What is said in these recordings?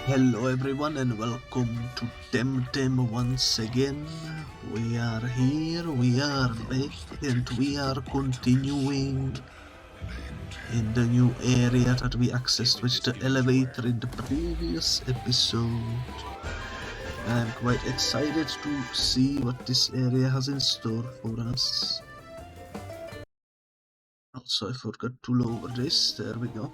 Hello everyone and welcome to Temtem once again. We are here, we are back, and we are continuing in the new area that we accessed with the elevator in the previous episode. I'm quite excited to see what this area has in store for us. Also, I forgot to lower this, there we go.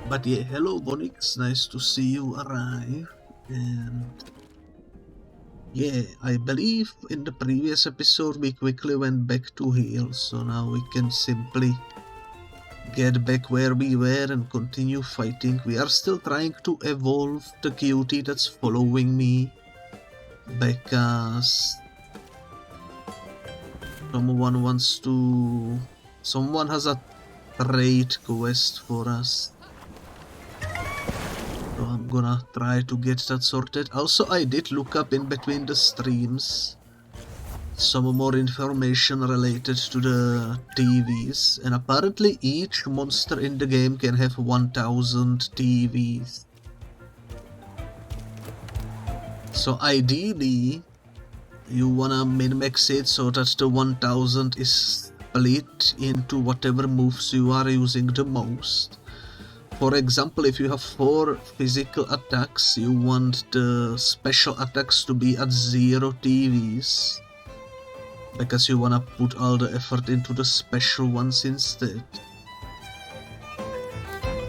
But yeah, hello Bonix, nice to see you arrive, and yeah, I believe in the previous episode we quickly went back to heal, so now we can simply get back where we were and continue fighting. We are still trying to evolve the cutie that's following me, because someone has a trade quest for us. So I'm gonna try to get that sorted. Also, I did look up in between the streams some more information related to the TVs, and apparently each monster in the game can have 1000 TVs. So ideally, you wanna min-max it so that the 1000 is split into whatever moves you are using the most. For example, if you have 4 physical attacks, you want the special attacks to be at 0 TVs, because you wanna put all the effort into the special ones instead.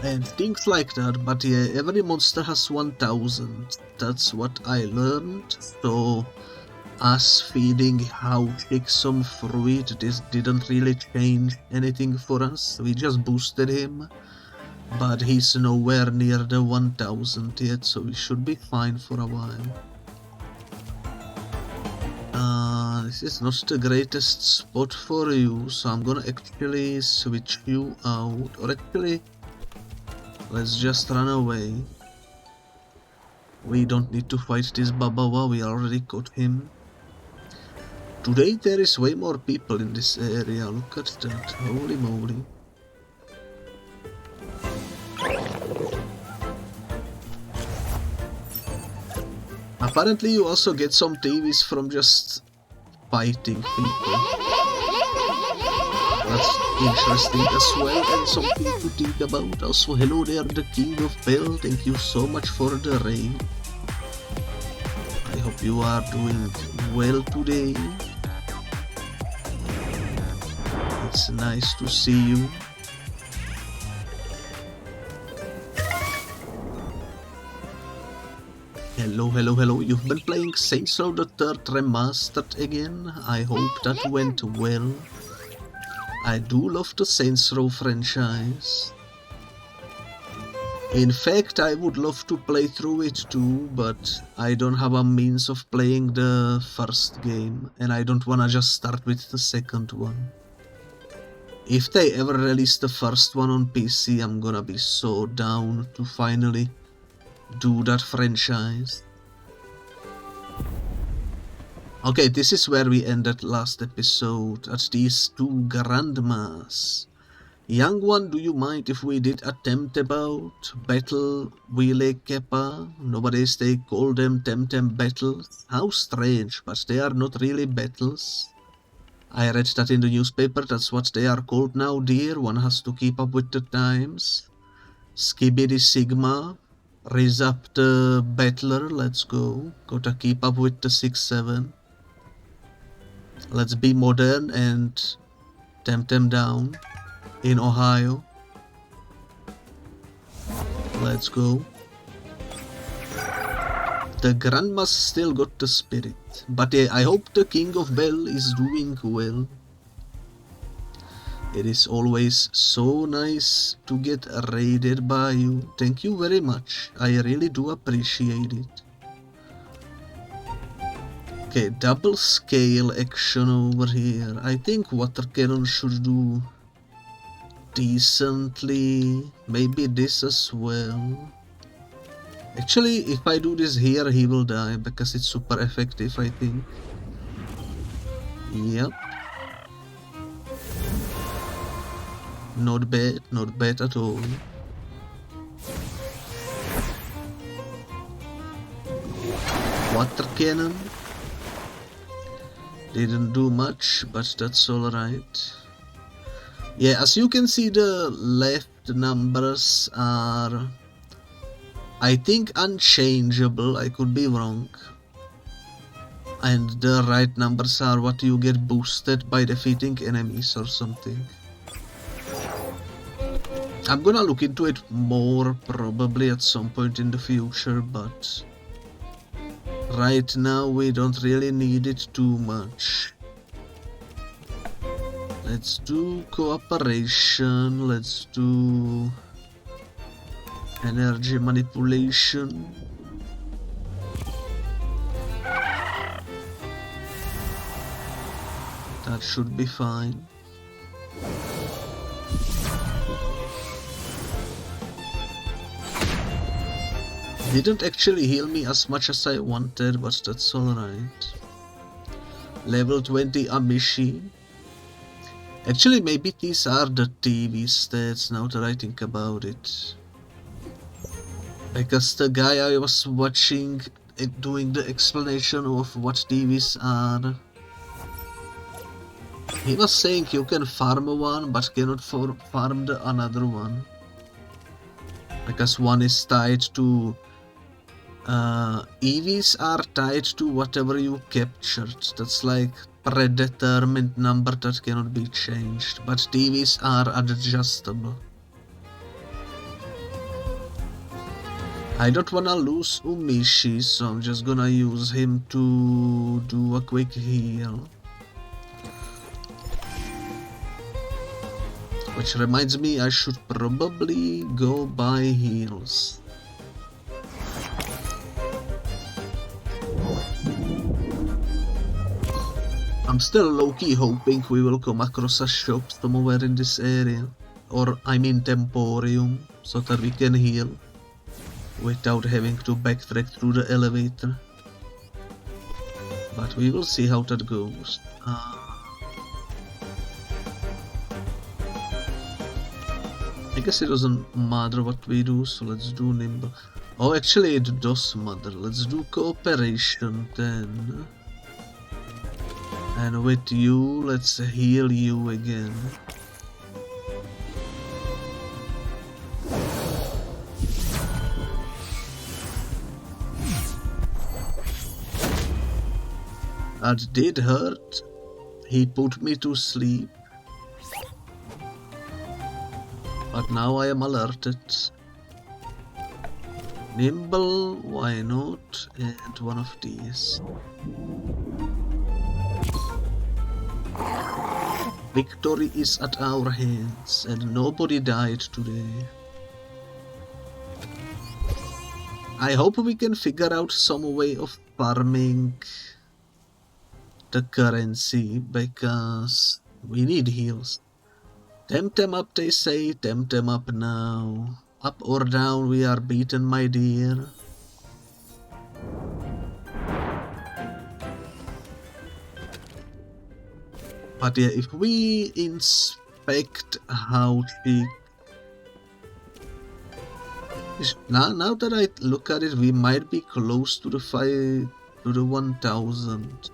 And things like that, but yeah, every monster has 1000. That's what I learned, so us feeding how thick some Vroid, this didn't really change anything for us. We just boosted him, but he's nowhere near the 1000 yet, so we should be fine for a while. This is not the greatest spot for you, so I'm gonna actually switch you out, or actually, let's just run away. We don't need to fight this Babawa, we already got him. Today there is way more people in this area, look at that, holy moly. Apparently you also get some TVs from just fighting people. That's interesting as well, and something to think about. Also, hello there, the King of Bell, thank you so much for the raid. I hope you are doing well today. It's nice to see you. Hello, you've been playing Saints Row the 3rd Remastered again? I hope that went well. I do love the Saints Row franchise. In fact, I would love to play through it too, but I don't have a means of playing the first game, and I don't wanna just start with the second one. If they ever release the first one on PC, I'm gonna be so down to finally do that franchise. Okay, this is where we ended last episode, at these 2 grandmas. Young one, do you mind if we did attempt about battle Wile Kepa? Nowadays they call them Temtem battles. How strange, but they are not really battles. I read that in the newspaper, that's what they are called now, dear. One has to keep up with the times. Skibidi Sigma. Raise up the battler, let's go. Gotta keep up with the 6-7. Let's be modern and Temtem down in Ohio. Let's go. The grandma's still got the spirit, but yeah, I hope the King of Bell is doing well. It is always so nice to get raided by you. Thank you very much. I really do appreciate it. Okay, double scale action over here. I think water cannon should do decently. Maybe this as well. Actually, if I do this here, he will die because it's super effective, I think. Yep. Not bad at all. water cannon. Didn't do much, but that's alright. Yeah, as you can see, the left numbers are, I think, unchangeable. I could be wrong. And the right numbers are what you get boosted by defeating enemies or something. I'm gonna look into it more probably at some point in the future, but right now we don't really need it too much. Let's do cooperation, let's do energy manipulation. That should be fine. Didn't actually heal me as much as I wanted, but that's alright. Level 20 Amishi. Actually, maybe these are the TV stats now that I think about it. Because the guy I was watching doing the explanation of what TVs are, he was saying you can farm one but cannot farm the another one. Because one is tied to... EVs are tied to whatever you captured. That's like predetermined number that cannot be changed. But TVs are adjustable. I don't wanna lose Umishi, so I'm just gonna use him to do a quick heal. Which reminds me, I should probably go buy heals. I'm still low-key hoping we will come across a shop somewhere in this area. Or, I mean Temporium, so that we can heal without having to backtrack through the elevator. But we will see how that goes. I guess it doesn't matter what we do, so let's do Nimble. Oh, actually it does matter. Let's do cooperation then. And with you, let's heal you again. That did hurt. He put me to sleep. But now I am alerted. Nimble, why not? And one of these. Victory is at our hands, and nobody died today. I hope we can figure out some way of farming the currency, because we need heals. Temtem up, they say. Temtem up now. Up or down, we are beaten, my dear. But yeah, if we inspect how she... Now that I look at it, we might be close to the 1000.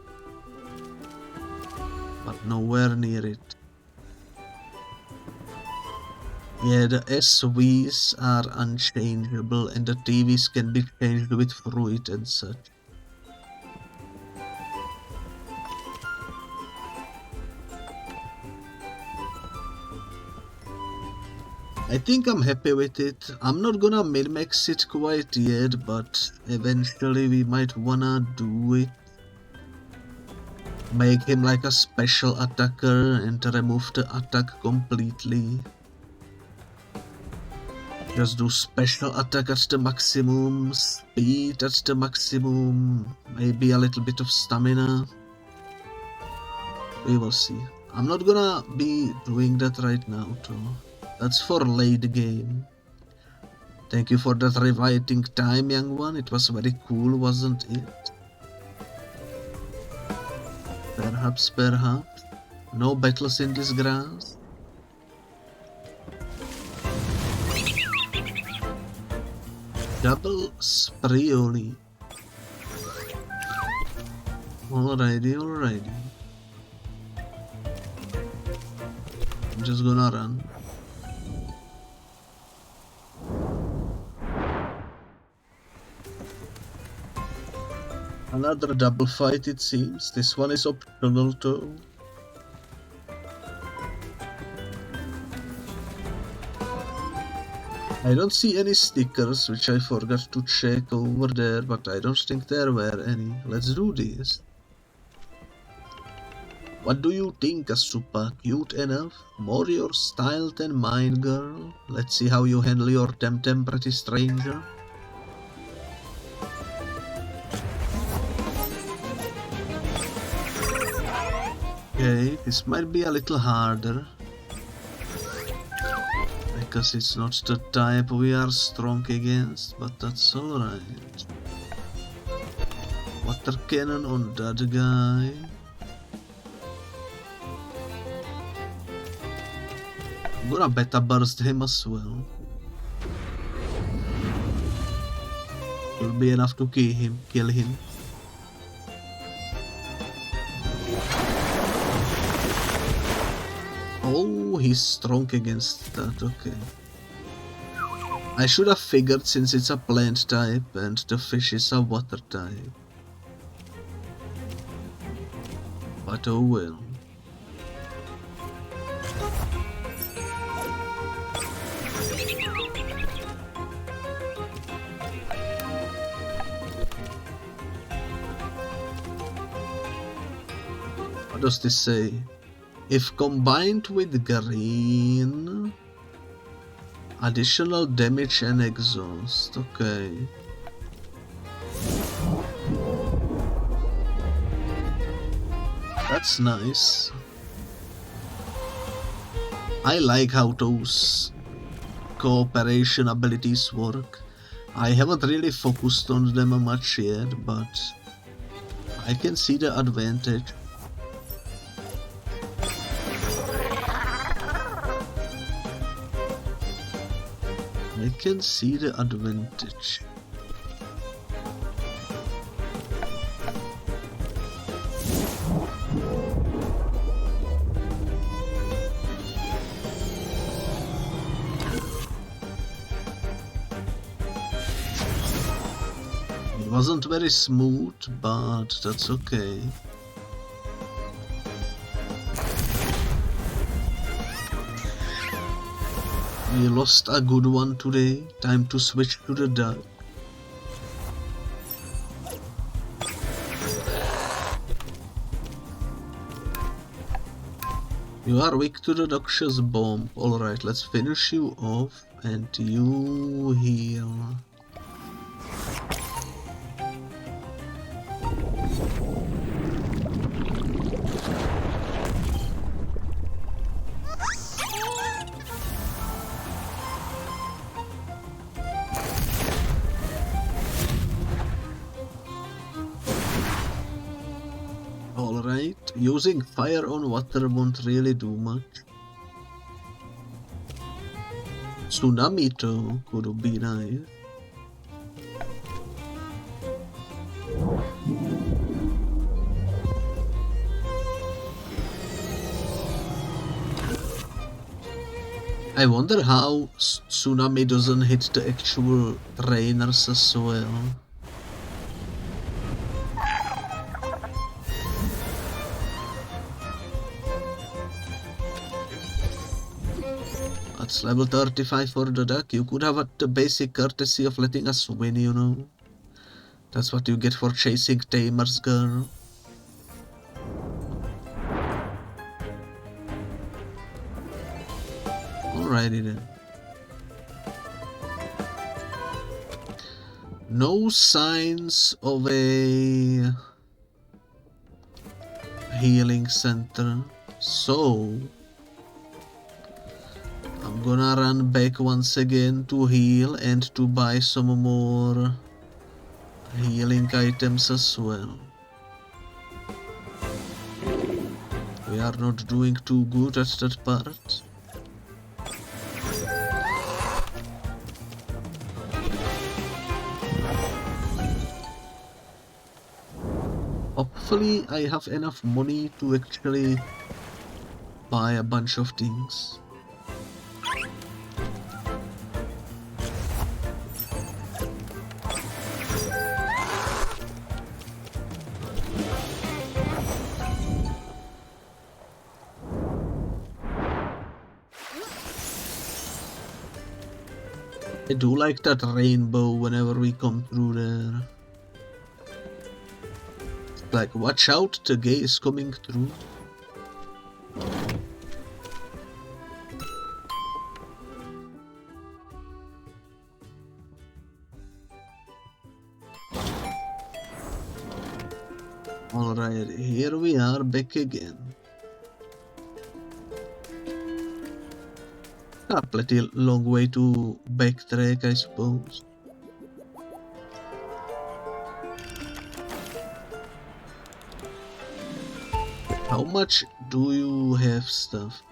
But nowhere near it. Yeah, the SVs are unchangeable and the TVs can be changed with Vroid and such. I think I'm happy with it. I'm not gonna min-max it quite yet, but eventually we might wanna do it. Make him like a special attacker and remove the attack completely. Just do special attack at the maximum, speed at the maximum, maybe a little bit of stamina. We will see. I'm not gonna be doing that right now though. That's for late game. Thank you for that rewriting time, young one. It was very cool, wasn't it? Perhaps. No battles in this grass. Double Sprioli. Alrighty, alrighty. I'm just gonna run. Another double fight, it seems. This one is optional too. I don't see any stickers, which I forgot to check over there, but I don't think there were any. Let's do this. What do you think, Asupa? Cute enough? More your style than mine, girl? Let's see how you handle your Temtem, pretty stranger. Okay, this might be a little harder. Because it's not the type we are strong against, but that's alright. Water cannon on that guy. I'm gonna beta burst him as well. Will be enough to kill him. Oh, he's strong against that, okay. I should have figured since it's a plant type and the fish is a water type. But oh well. What does this say? If combined with green, additional damage and exhaust, okay. That's nice. I like how those cooperation abilities work. I haven't really focused on them much yet, but I can see the advantage. I can see the advantage. It wasn't very smooth, but that's okay. We lost a good one today. Time to switch to the dark. You are weak to the noxious bomb. Alright, let's finish you off and you heal. Using fire on water won't really do much. Tsunami though could be nice. I wonder how tsunami doesn't hit the actual trainers as well. That's level 35 for the duck. You could have had the basic courtesy of letting us win, you know. That's what you get for chasing tamers, girl. Alrighty then. No signs of a healing center, so I'm gonna run back once again to heal and to buy some more healing items as well. We are not doing too good at that part. hopefully I have enough money to actually buy a bunch of things. I do like that rainbow whenever we come through there. Like, watch out, the gay is coming through. Alright, here we are back again. A pretty long way to backtrack, I suppose. How much do you have stuff?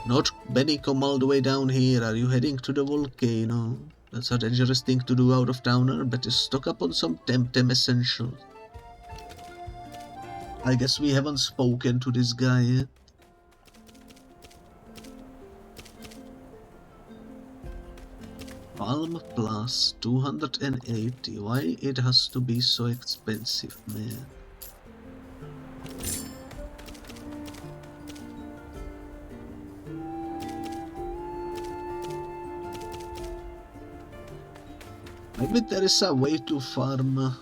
Not many come all the way down here. Are you heading to the volcano? That's a dangerous thing to do out of towner, but to stock up on some Temtem essentials. I guess we haven't spoken to this guy yet. Palm Plus 280. Why it has to be so expensive, man? Maybe there is a way to farm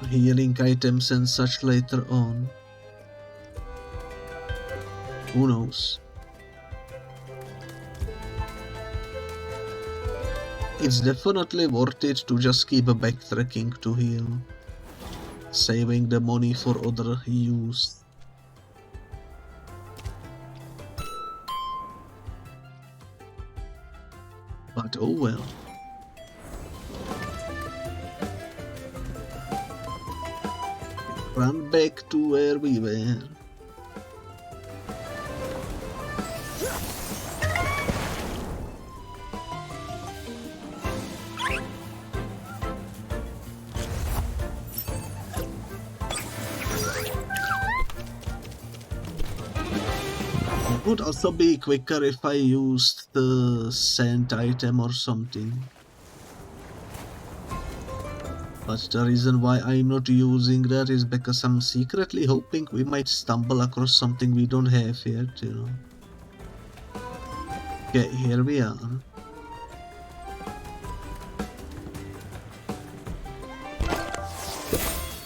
healing items and such later on. Who knows? It's definitely worth it to just keep backtracking to heal, saving the money for other use. But oh well. Run back to where we were. It would also be quicker if I used the scent item or something. But the reason why I'm not using that is because I'm secretly hoping we might stumble across something we don't have yet, you know. Okay, here we are.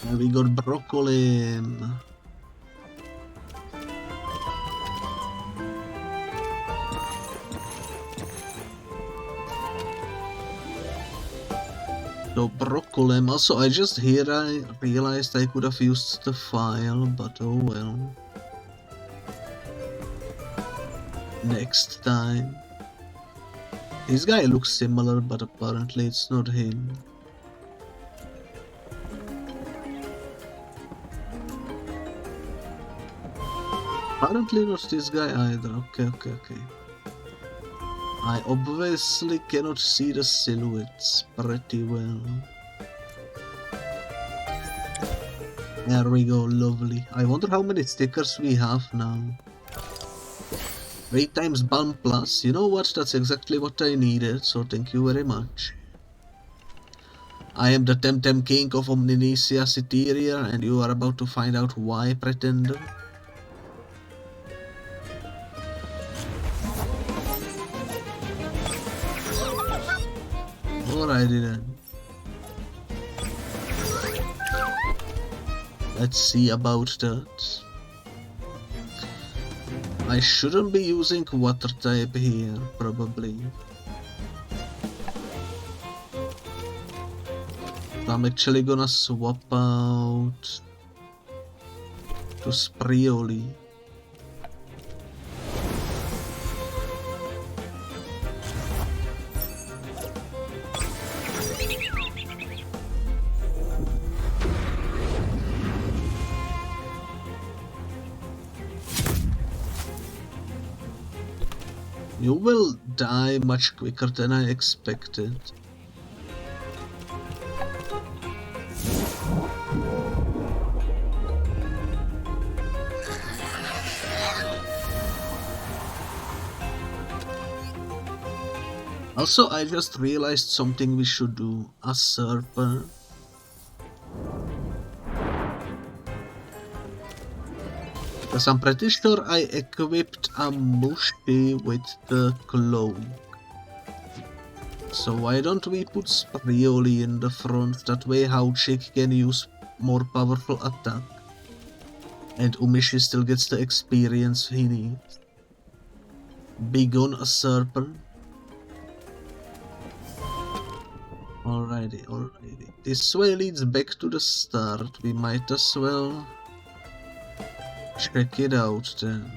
And we got broccoli. So broccoli. Also, I just here I realized I could have used the file, but oh well. Next time. This guy looks similar, but apparently it's not him. Apparently not this guy either. Okay. I obviously cannot see the silhouettes pretty well. There we go, lovely. I wonder how many stickers we have now. 3 times Balm Plus. You know what? That's exactly what I needed, so thank you very much. I am the Temtem King of Omninesia, Citerior, and you are about to find out why, Pretender. Alrighty then. Let's see about that. I shouldn't be using water type here, probably. I'm actually gonna swap out to Sprioli. You will die much quicker than I expected. Also, I just realized something we should do. A serper. Because I'm pretty sure I equipped a Mushi with the cloak. So why don't we put Sprioli in the front, that way Hauchik can use more powerful attack. And Umishi still gets the experience he needs. Big on a serpent. Alrighty. This way leads back to the start. We might as well check it out then.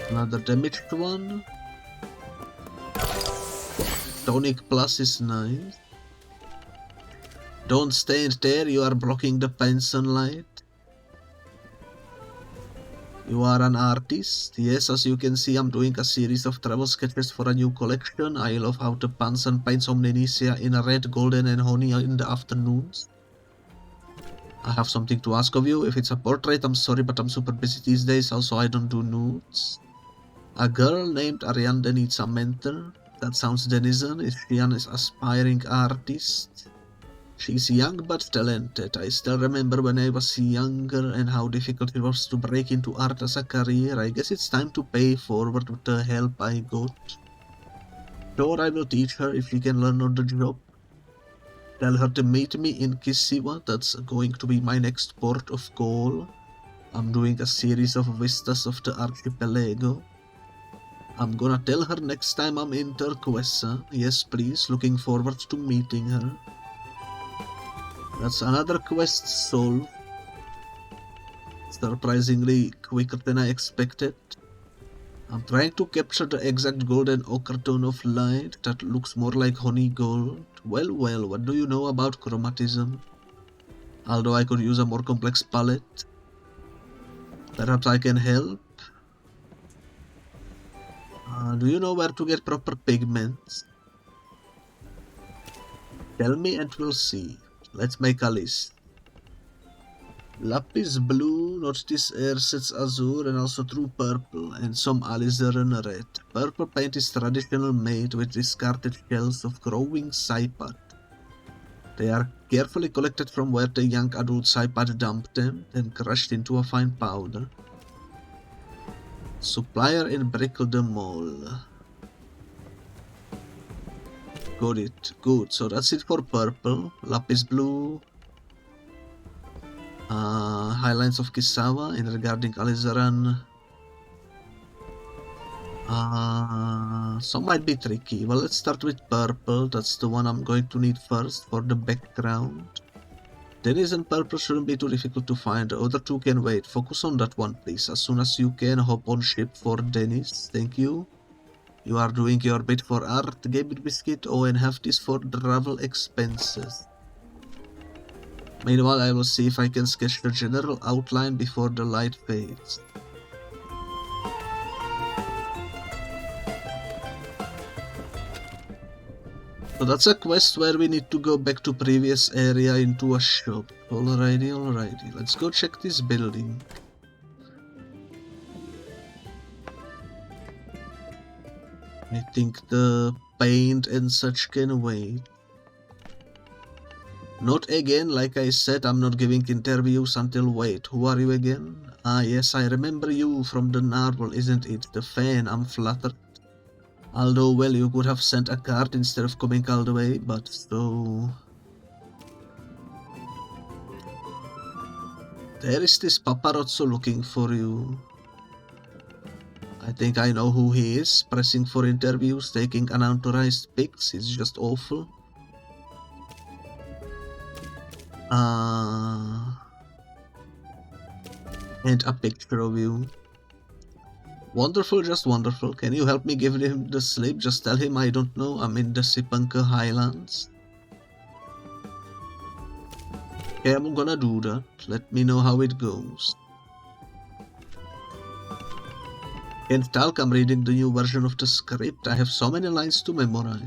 Another damaged one. Tonic Plus is nice. Don't stand there, you are blocking the pen sunlight. You are an artist? Yes, as you can see, I'm doing a series of travel sketches for a new collection. I love how the Panson paints Omninesia in red, golden and honey in the afternoons. I have something to ask of you. If it's a portrait, I'm sorry, but I'm super busy these days. Also, I don't do nudes. A girl named Arianda needs a mentor. That sounds denizen. Is she an aspiring artist? She's young but talented. I still remember when I was younger and how difficult it was to break into art as a career. I guess it's time to pay forward with the help I got. Sure, I will teach her if she can learn on the job. Tell her to meet me in Kisiwa. That's going to be my next port of call. I'm doing a series of vistas of the archipelago. I'm gonna tell her next time I'm in Turquesa. Yes, please. Looking forward to meeting her. That's another quest solved. Surprisingly quicker than I expected. I'm trying to capture the exact golden ochre tone of light that looks more like honey gold. Well, what do you know about chromatism? Although I could use a more complex palette. Perhaps I can help? Do you know where to get proper pigments? Tell me and we'll see. Let's make a list. Lapis blue, not this airsets azure and also true purple, and some alizarin red. Purple paint is traditional made with discarded shells of growing saipad. They are carefully collected from where the young adult saipad dumped them, then crushed into a fine powder. Supplier in Brickle de Mole. Got it. Good. So that's it for purple. Lapis blue. Highlights of Kisawa in regarding alizaran. Some might be tricky. Well, let's start with purple. That's the one I'm going to need first for the background. Dennis and purple shouldn't be too difficult to find. The other two can wait. Focus on that one, please. As soon as you can, hop on ship for Dennis. Thank you. You are doing your bit for art, Gabit Biscuit. Oh, and have this for travel expenses. Meanwhile, I will see if I can sketch the general outline before the light fades. So that's a quest where we need to go back to previous area into a shop. Alrighty. Let's go check this building. I think the paint and such can wait. Not again, like I said, I'm not giving interviews until wait. Who are you again? Ah, yes, I remember you from the narwhal, isn't it? The fan, I'm flattered. Although, well, you could have sent a card instead of coming all the way, but so... There is this paparazzo looking for you. I think I know who he is, pressing for interviews, taking unauthorized pics, it's just awful. And a picture of you. Wonderful, just wonderful. Can you help me give him the slip? Just tell him I don't know. I'm in the Sipanka Highlands. Okay, I'm gonna do that. Let me know how it goes. Can't talk, I'm reading the new version of the script. I have so many lines to memorize.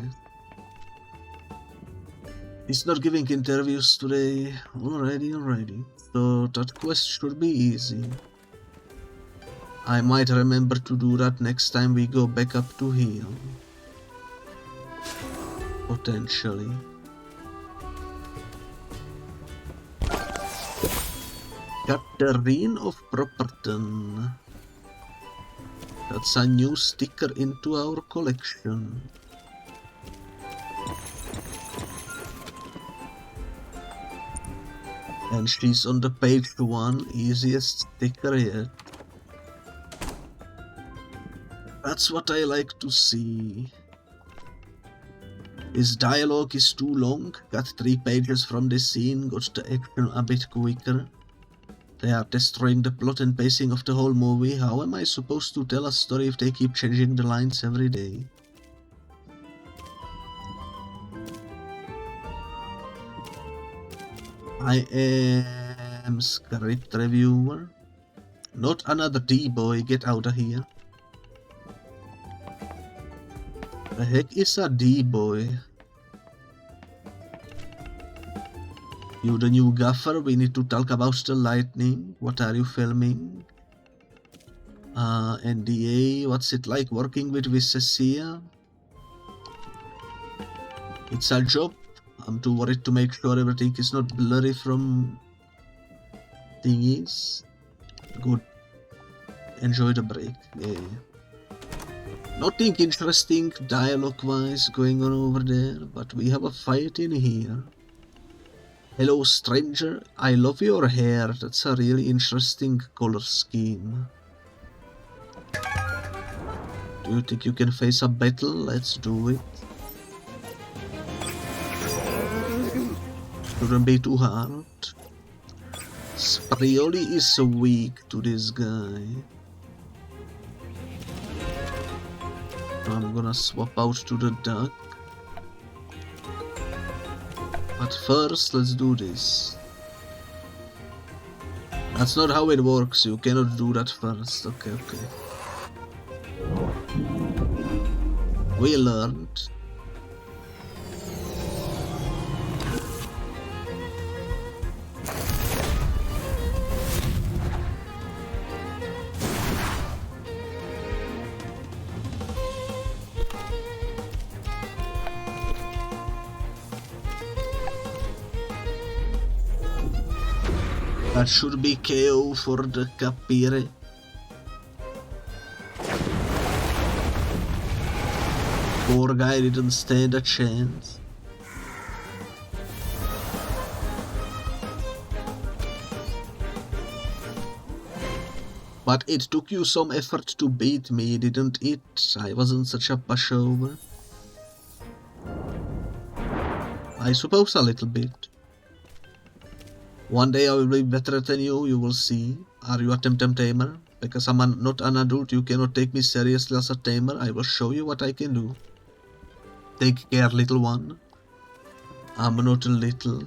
He's not giving interviews today. Alrighty. So that quest should be easy. I might remember to do that next time we go back up to heal. Potentially. Catherine of Properton. That's a new sticker into our collection. And she's on the page 1, easiest sticker yet. That's what I like to see. His dialogue is too long, got 3 pages from this scene, got the action a bit quicker. They are destroying the plot and pacing of the whole movie. How am I supposed to tell a story if they keep changing the lines every day? I am script reviewer. Not another D-boy, get out of here. The heck is a D-boy? You the new gaffer, we need to talk about the lightning. What are you filming? NDA, what's it like working with Visesia? It's a job. I'm too worried to make sure everything is not blurry from thingies. Good. Enjoy the break. Yeah. Nothing interesting dialogue-wise going on over there, but we have a fight in here. Hello stranger, I love your hair. That's a really interesting color scheme. Do you think you can face a battle? Let's do it. Shouldn't be too hard. Sprioli is so weak to this guy. I'm gonna swap out to the duck. But first, let's do this. That's not how it works, you cannot do that first. Okay. We learned. That should be KO for the Capire. Poor guy didn't stand a chance. But it took you some effort to beat me, didn't it? I wasn't such a pushover. I suppose a little bit. One day I will be better than you, you will see. Are you a Temtem tamer? Because I'm not an adult, you cannot take me seriously as a tamer. I will show you what I can do. Take care, little one. I'm not little.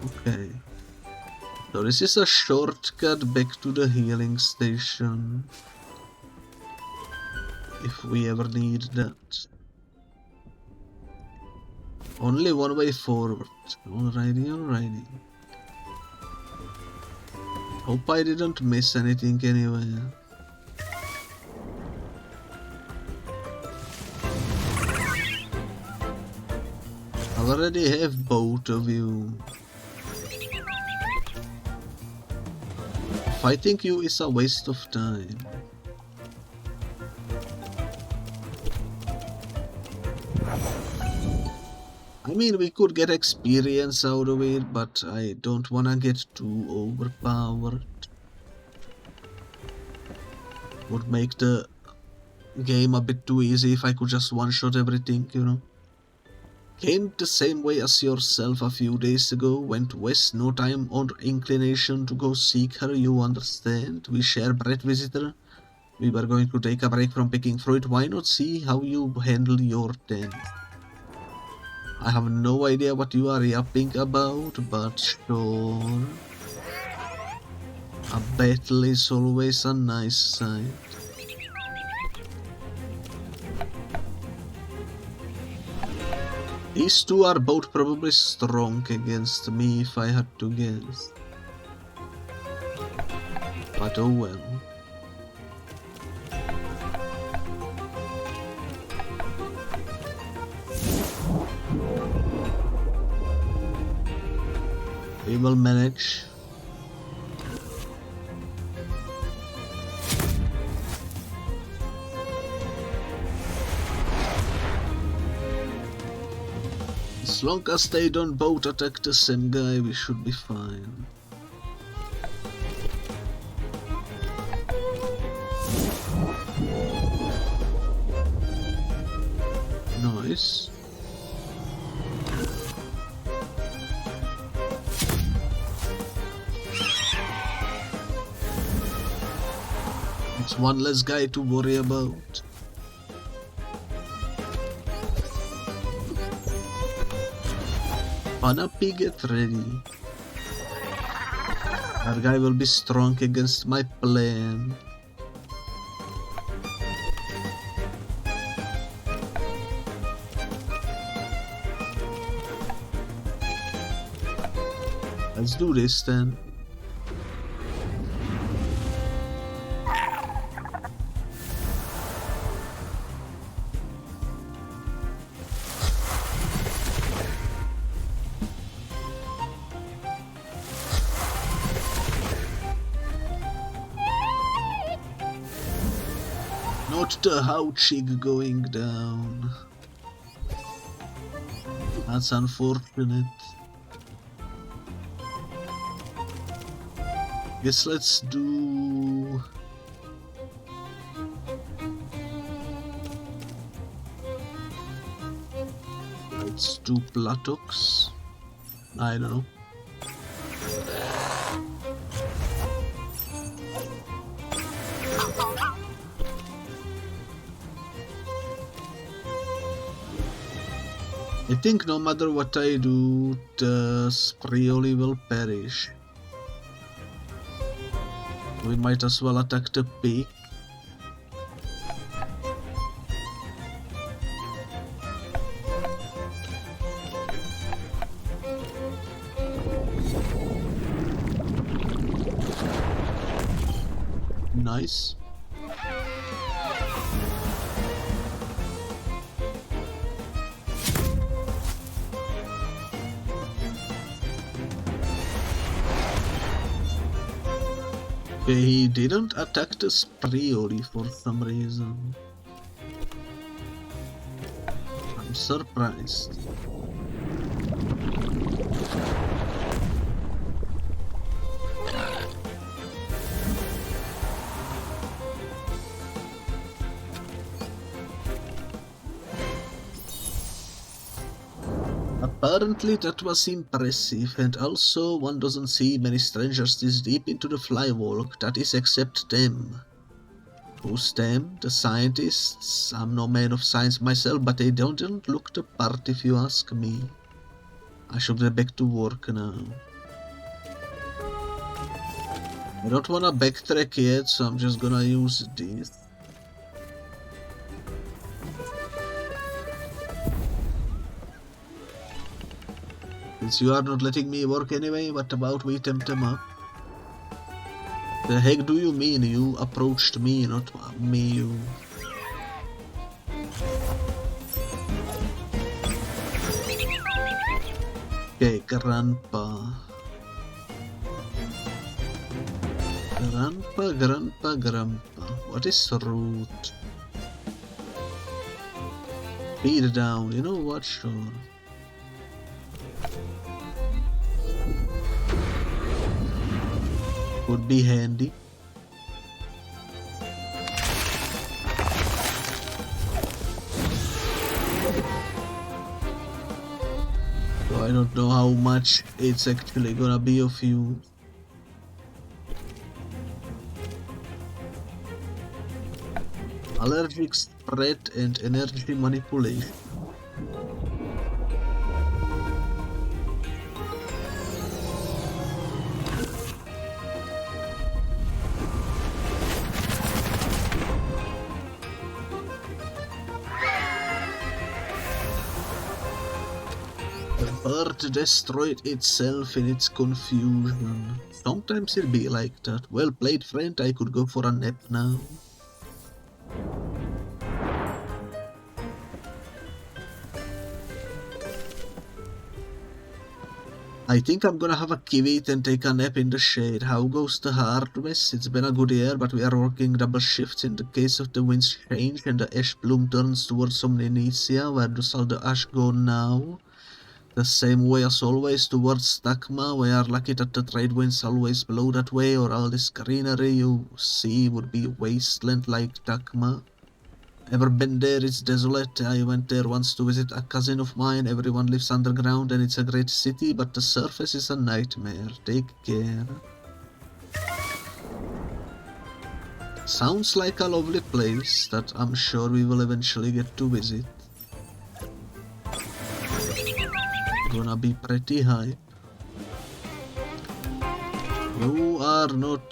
Okay. So this is a shortcut back to the healing station. If we ever need that. Only one way forward. Alrighty. Hope I didn't miss anything anyway. I already have both of you. Fighting you is a waste of time. I mean, we could get experience out of it, but I don't wanna get too overpowered. Would make the game a bit too easy if I could just one-shot everything, you know. Came the same way as yourself a few days ago, went west, no time or inclination to go seek her, you understand? We share bread, visitor. We were going to take a break from picking fruit, why not see how you handle your tent? I have no idea what you are yapping about, but sure. A battle is always a nice sight. These two are both probably strong against me if I had to guess. But oh well. We will manage. As long as they don't both attack the same guy, we should be fine. Nice. It's one less guy to worry about. Panapi, get ready. That guy will be strong against my plan. Let's do this then. Not the Hauchig going down. That's unfortunate. Guess let's do... Let's do Platox. I don't know. I think no matter what I do, the Sprioli will perish. We might as well attack the peak. Nice. Okay, he didn't attack the Sprioli for some reason. I'm surprised. Apparently that was impressive, and also one doesn't see many strangers this deep into the flywalk, that is except them. Who's them? The scientists? I'm no man of science myself, but they don't look the part if you ask me. I should get back to work now. I don't wanna backtrack yet, so I'm just gonna use this. Since you are not letting me work anyway, what about we Temtem up? The heck do you mean? You approached me, not me, you. Okay, Grandpa. Grandpa. What is root? Feed down, you know what, sure. Would be handy. So I don't know how much it's actually gonna be of use. Allergic spread and energy manipulation. The bird destroyed itself in its confusion. Sometimes it be like that. Well played, friend. I could go for a nap now. I think I'm gonna have a kbit and take a nap in the shade. How goes the harvest? It's been a good year, but we are working double shifts in the case of the winds change and the ash bloom turns towards Omninesia. Where does all the ash go now? The same way as always towards Takma. We are lucky that the trade winds always blow that way, or all this greenery you see would be wasteland like Takma. Ever been there? It's desolate. I went there once to visit a cousin of mine. Everyone lives underground and it's a great city, but the surface is a nightmare. Take care. Sounds like a lovely place that I'm sure we will eventually get to visit. Gonna be pretty hype. You are not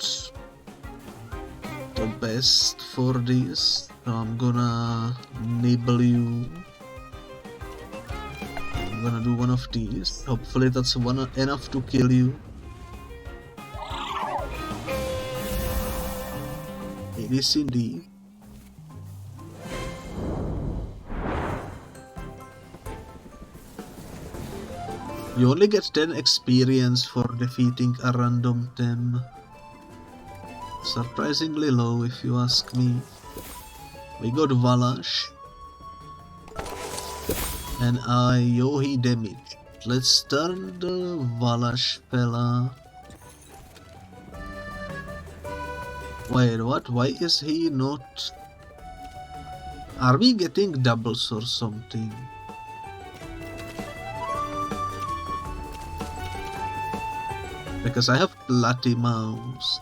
the best for this. So I'm gonna nibble you. I'm gonna do one of these. Hopefully that's enough to kill you. It is indeed. You only get 10 experience for defeating a random Tem. Surprisingly low if you ask me. We got Valash and Yohi damage. Let's turn the Valash fella. Wait, what? Why is he not? Are we getting doubles or something? Because I have Platimaus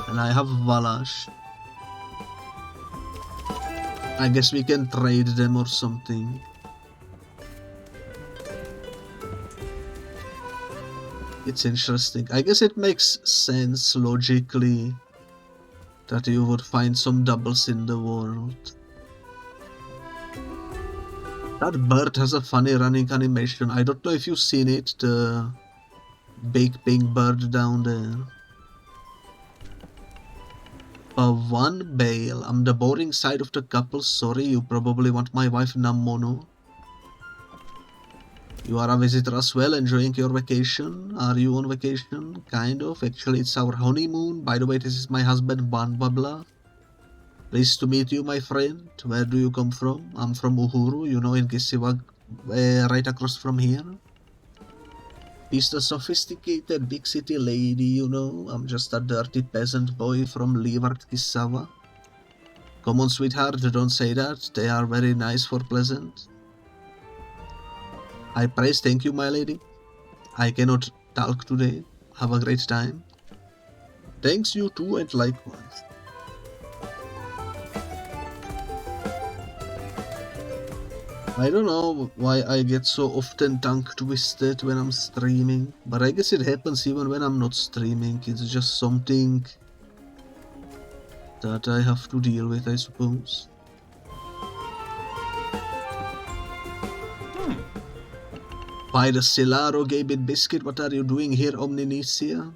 and I have Valash. I guess we can trade them or something. It's interesting. I guess it makes sense logically that you would find some doubles in the world. That bird has a funny running animation. I don't know if you've seen it, the big pink bird down there. One bale. I'm the boring side of the couple. Sorry, you probably want my wife Namono. You are a visitor as well, enjoying your vacation. Are you on vacation? Kind of. Actually, it's our honeymoon. By the way, this is my husband, Banbabla. Pleased to meet you, my friend. Where do you come from? I'm from Uhuru, you know, in Kisiwag, right across from here. He's the sophisticated big city lady, you know. I'm just a dirty peasant boy from Leeward Kisawa. Come on, sweetheart, don't say that. They are very nice for pleasant. I praise, thank you, my lady. I cannot talk today. Have a great time. Thanks, you too, and likewise. I don't know why I get so often tongue twisted when I'm streaming, but I guess it happens even when I'm not streaming. It's just something that I have to deal with, I suppose. By the Silaro Gabit Biscuit, what are you doing here, Omninesia?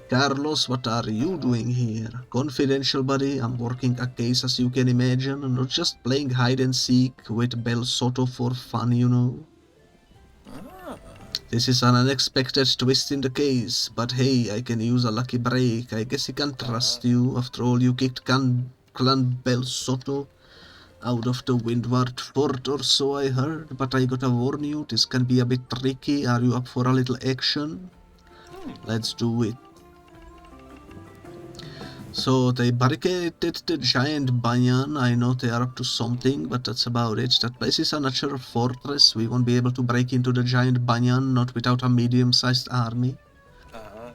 Carlos, what are you doing here? Confidential, buddy. I'm working a case, as you can imagine. I'm not just playing hide and seek with Bel Soto for fun, you know. This is an unexpected twist in the case, but hey, I can use a lucky break. I guess he can trust you. After all, you kicked Clan Bel Soto out of the Windward Fort or so I heard, but I gotta warn you, this can be a bit tricky. Are you up for a little action? Let's do it. So they barricaded the giant banyan. I know they are up to something, but that's about it. That place is a natural fortress. We won't be able to break into the giant banyan, not without a medium-sized army.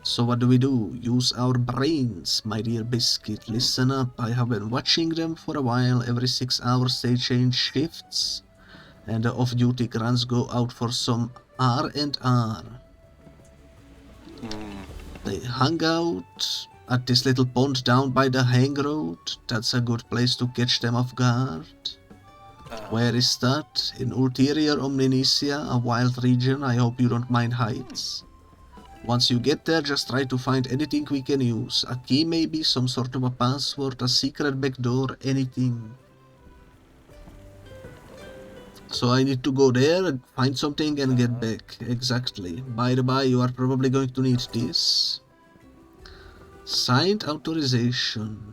So what do? Use our brains, my dear biscuit. Listen up, I have been watching them for a while. Every 6 hours they change shifts, and the off-duty grunts go out for some R&R. They hung out at this little pond down by the hang road. That's a good place to catch them off guard. Where is that? In Ulterior Omninesia, a wild region. I hope you don't mind heights. Once you get there, just try to find anything we can use. A key maybe, some sort of a password, a secret backdoor, anything. So I need to go there, find something and get back. Exactly. By the by, you are probably going to need this. Signed authorization.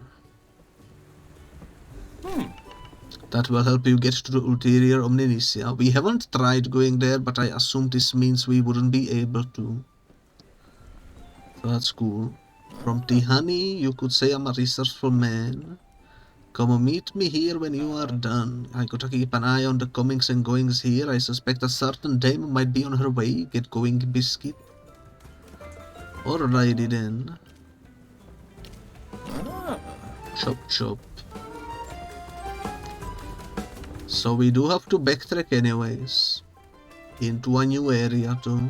That will help you get to the Ulterior Omninesia. We haven't tried going there, but I assume this means we wouldn't be able to. So that's cool. From Tihani, you could say I'm a resourceful man. Come meet me here when you are done. I gotta keep an eye on the comings and goings here. I suspect a certain dame might be on her way. Get going, biscuit. Alrighty then. Chop chop. So we do have to backtrack anyways. Into a new area too.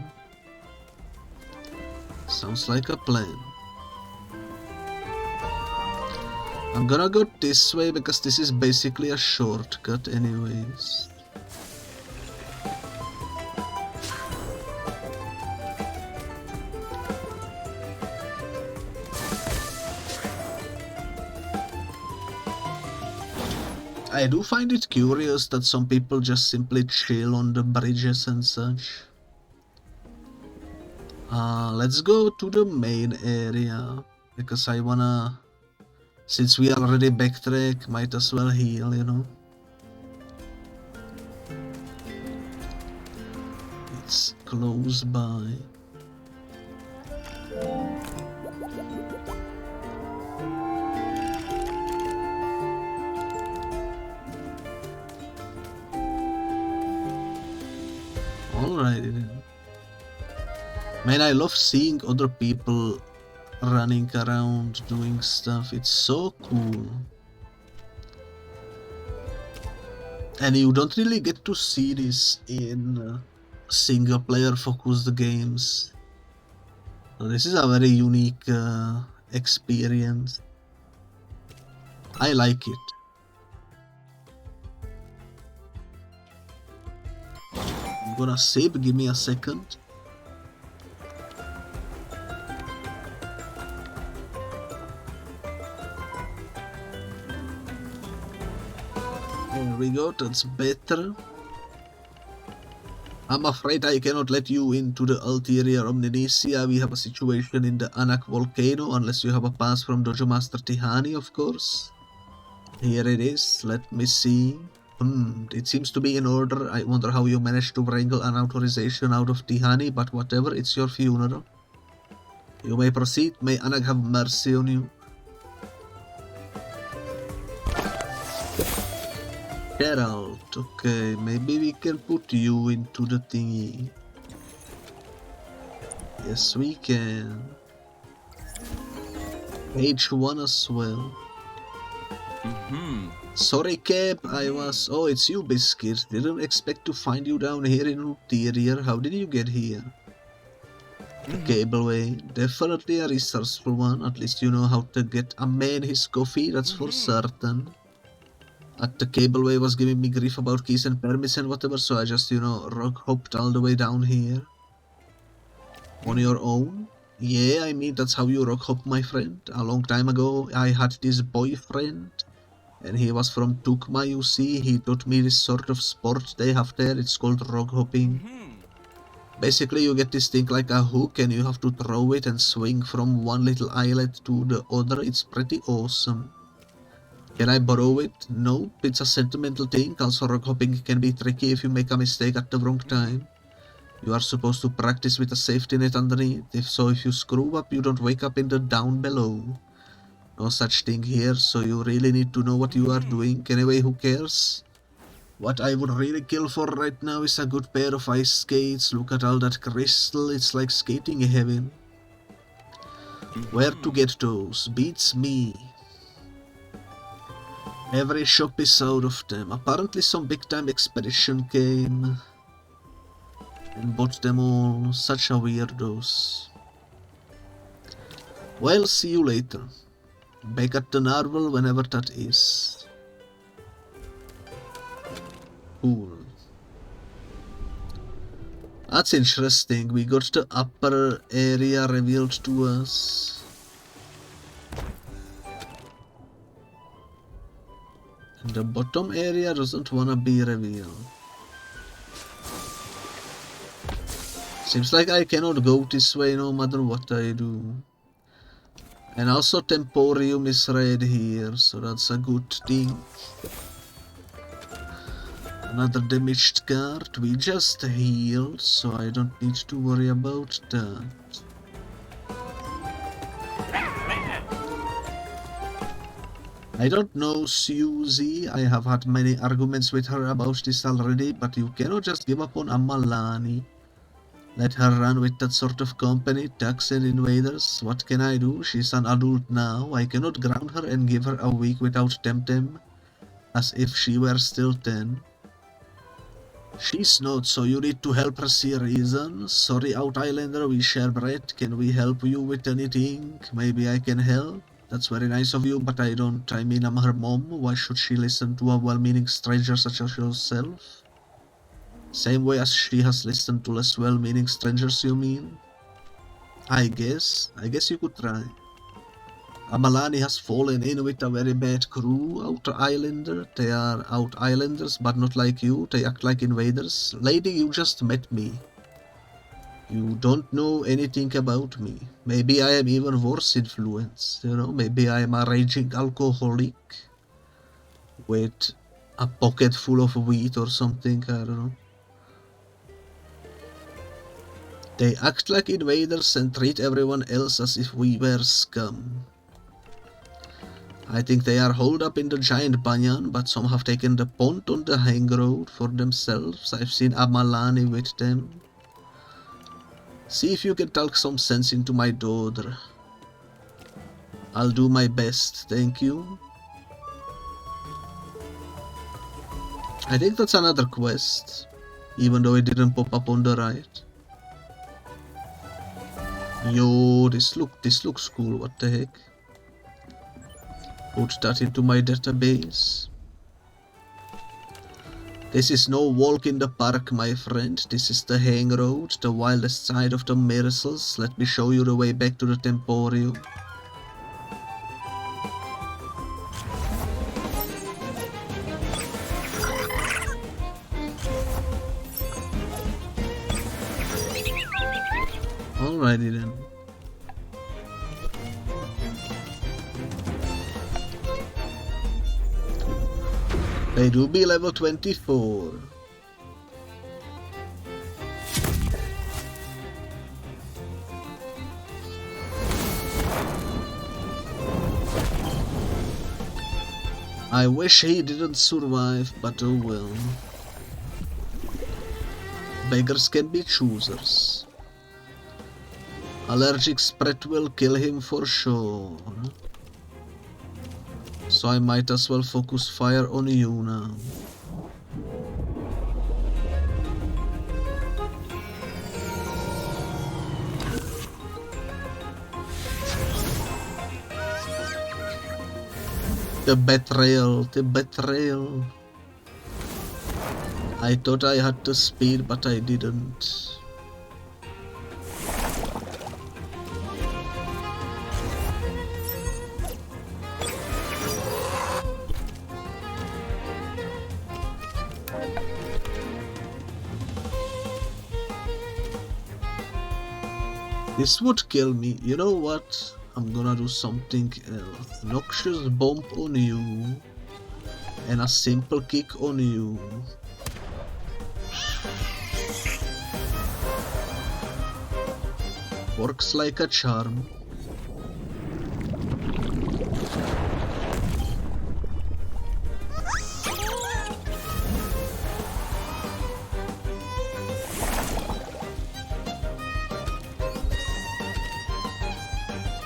Sounds like a plan. I'm gonna go this way because this is basically a shortcut anyways. I do find it curious that some people just simply chill on the bridges and such. Let's go to the main area because I wanna... Since we already backtrack, might as well heal, you know. It's close by. Alrighty then. Man, I love seeing other people running around doing stuff. It's so cool. And you don't really get to see this in single player focused games. So this is a very unique experience. I like it. I'm gonna save, give me a second. There we go, that's better. I'm afraid I cannot let you into the Ulterior Omninesia. We have a situation in the Anak Volcano, unless you have a pass from Dojo Master Tihani, of course. Here it is, let me see. It seems to be in order. I wonder how you managed to wrangle an authorization out of Tihani, but whatever, it's your funeral. You may proceed, may Anak have mercy on you. Geralt, okay, maybe we can put you into the thingy. Yes, we can. H1 as well. Sorry, Cap, I was... Oh, it's you, Biscuit. Didn't expect to find you down here in Ulterior. How did you get here? The cableway. Definitely a resourceful one. At least you know how to get a man his coffee, that's for certain. At the cableway was giving me grief about keys and permits and whatever, so I just, you know, rock hopped all the way down here. On your own? Yeah, I mean, that's how you rock hop, my friend. A long time ago, I had this boyfriend, and he was from Tukma, you see. He taught me this sort of sport they have there. It's called rock hopping. Basically, you get this thing like a hook, and you have to throw it and swing from one little islet to the other. It's pretty awesome. Can I borrow it? Nope, it's a sentimental thing. Also, rock hopping can be tricky if you make a mistake at the wrong time. You are supposed to practice with a safety net underneath. If you screw up, you don't wake up in the down below. No such thing here, so you really need to know what you are doing. Anyway, who cares? What I would really kill for right now is a good pair of ice skates. Look at all that crystal, it's like skating heaven. Where to get those? Beats me. Every shop is out of them. Apparently some big time expedition came and bought them all. Such a weirdos. Well, see you later. Back at the Narwhal whenever that is. Cool. That's interesting. We got the upper area revealed to us. And the bottom area doesn't wanna be revealed. Seems like I cannot go this way no matter what I do. And also Temporium is red here, so that's a good thing. Another damaged card. We just healed, so I don't need to worry about that. I don't know Suzy. I have had many arguments with her about this already, but you cannot just give up on Amalani. Let her run with that sort of company, thugs and invaders. What can I do? She's an adult now. I cannot ground her and give her a week without Temtem, as if she were still 10. She's not, so you need to help her see reason. Sorry, Out Islander, we share bread. Can we help you with anything? Maybe I can help. That's very nice of you, but I don't. I mean, I'm her mom. Why should she listen to a well-meaning stranger such as yourself? Same way as she has listened to less well-meaning strangers, you mean? I guess you could try. Amalani has fallen in with a very bad crew, Outer Islander. They are Out Islanders, but not like you. They act like invaders. Lady, you just met me. You don't know anything about me. Maybe I am even worse influenced, you know? Maybe I am a raging alcoholic with a pocket full of weed or something, I don't know. They act like invaders and treat everyone else as if we were scum. I think they are holed up in the giant banyan, but some have taken the pond on the hang road for themselves. I've seen Amalani with them. See if you can talk some sense into my daughter. I'll do my best, thank you. I think that's another quest, even though it didn't pop up on the right. Yo, this looks cool, what the heck. Put that into my database. This is no walk in the park, my friend. This is the hang road, the wildest side of the Miracles. Let me show you the way back to the Temporium. Alrighty then. They do be level 24. I wish he didn't survive, but oh well. Beggars can be choosers. Allergic spread will kill him for sure. So I might as well focus fire on you now. The betrayal. I thought I had the speed, but I didn't. This would kill me. You know what? I'm gonna do something else. Noxious bomb on you. And a simple kick on you. Works like a charm.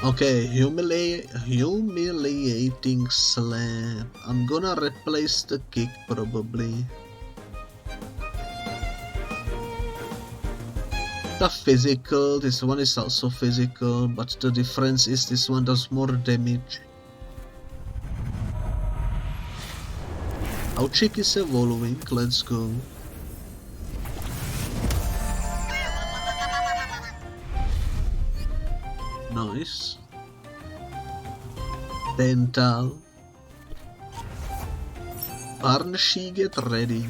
Okay, humiliating slap. I'm gonna replace the kick probably. The physical, this one is also physical, but the difference is this one does more damage. Our chick is evolving, let's go. Nice. Dental. Arnshi, get ready.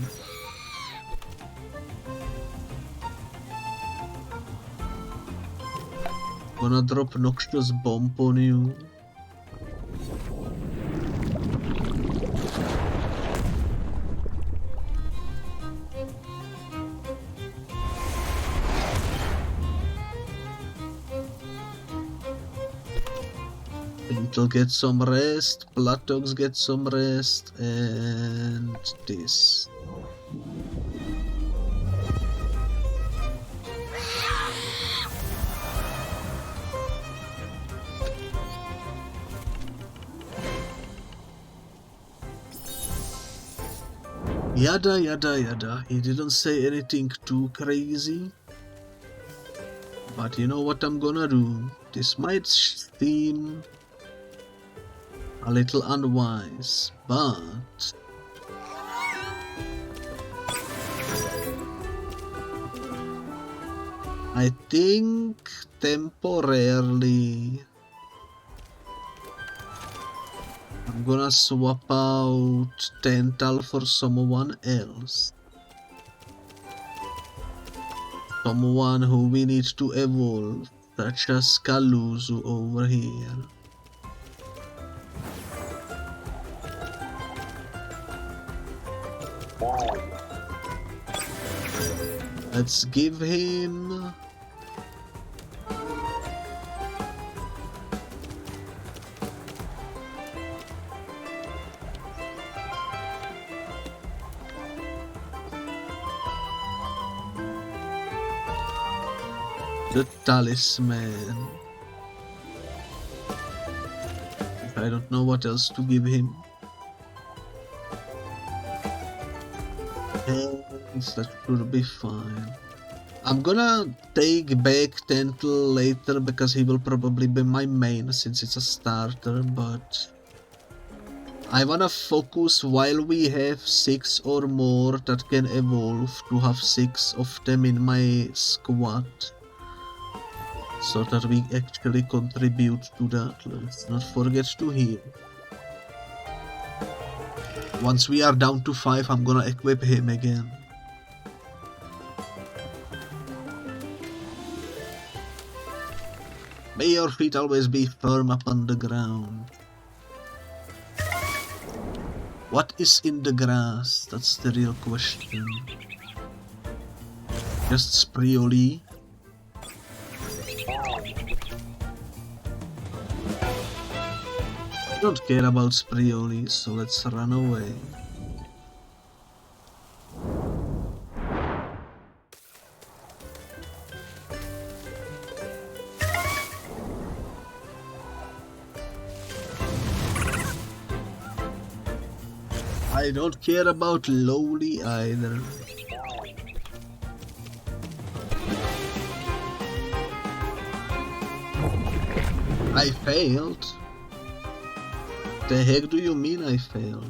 Gonna drop Noxious Bomb on you. Beetle get some rest, Blood Dogs get some rest, and this. Yada yada yada. He didn't say anything too crazy. But you know what I'm gonna do? This might seem a little unwise, but I think temporarily I'm gonna swap out Dental for someone else. Someone who we need to evolve, such as Kaluzu over here. Let's give him the talisman. I don't know what else to give him. And that should be fine. I'm gonna take back Dental later because he will probably be my main since it's a starter, but I wanna focus while we have 6 or more that can evolve to have 6 of them in my squad, so that we actually contribute to that. Let's not forget to heal. Once we are down to 5, I'm gonna equip him again. May your feet always be firm upon the ground. What is in the grass? That's the real question. Just Sprioli? I don't care about Sprioli, so let's run away. I don't care about Lowly either. I failed. The heck do you mean I failed?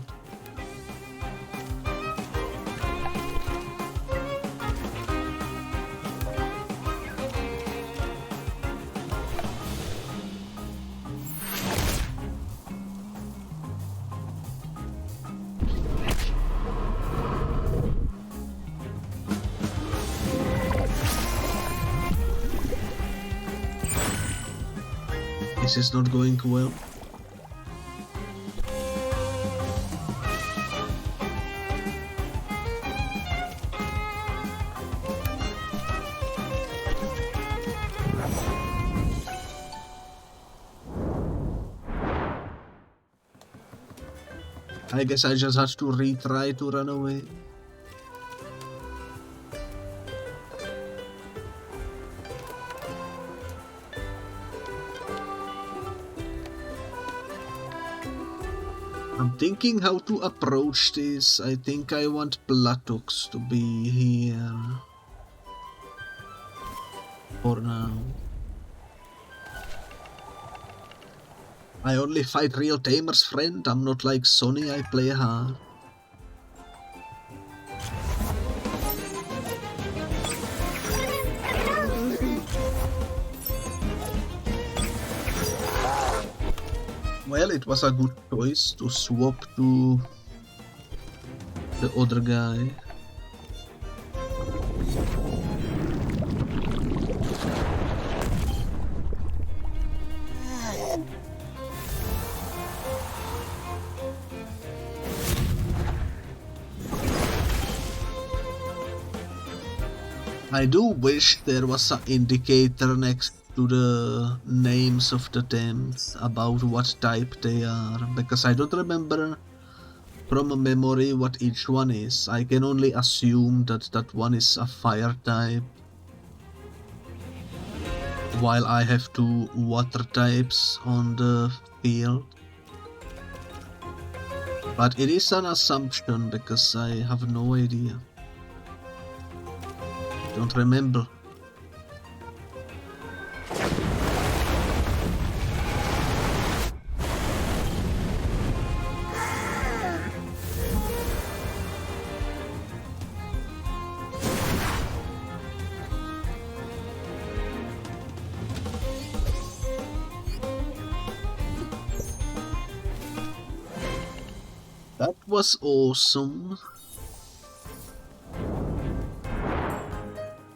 This is not going well. I guess I just had to retry to run away. I'm thinking how to approach this. I think I want Platox to be here for now. I only fight real tamers, friend. I'm not like Sonny, I play hard. Well, it was a good choice to swap to the other guy. I do wish there was an indicator next to the names of the temps about what type they are, because I don't remember from memory what each one is. I can only assume that that one is a fire type, while I have two water types on the field. But it is an assumption because I have no idea. Don't remember. That was awesome.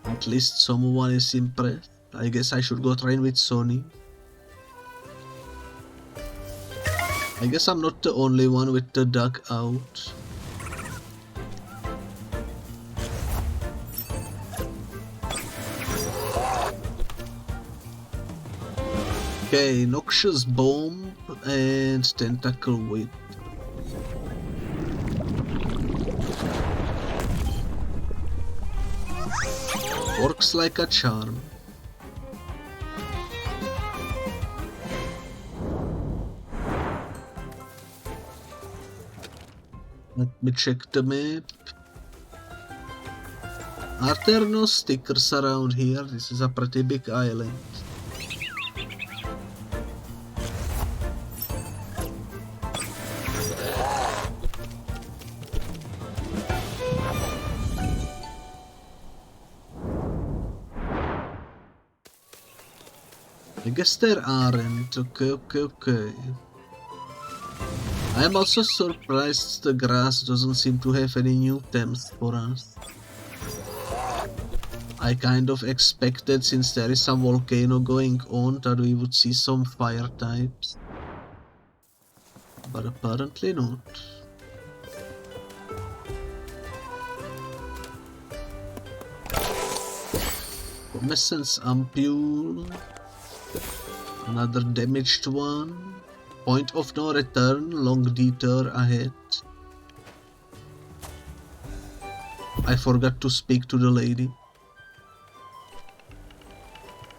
At least someone is impressed. I guess I should go train with Sony. I guess I'm not the only one with the duck out. Okay, Noxious Bomb and Tentacle Whip. Works like a charm. Let me check the map. Are there no stickers around here? This is a pretty big island. I guess there aren't. Okay. I am also surprised the grass doesn't seem to have any new temps for us. I kind of expected, since there is some volcano going on, that we would see some fire types. But apparently not. Commescence Ampule. Another damaged one. Point of no return, long detour ahead. I forgot to speak to the lady.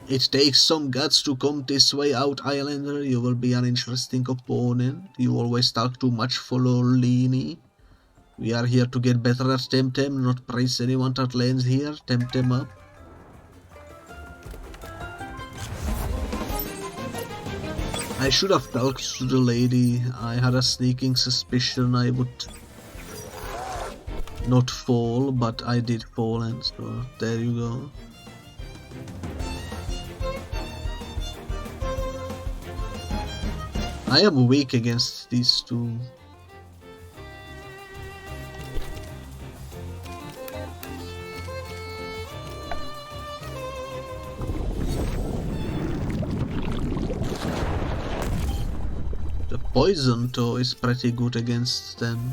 It takes some guts to come this way out, Islander. You will be an interesting opponent. You always talk too much for Lolini. We are here to get better at Temtem, not praise anyone that lands here. Temtem up. I should have talked to the lady. I had a sneaking suspicion I would not fall, but I did fall, and so there you go. I am weak against these two. Poison though is pretty good against them.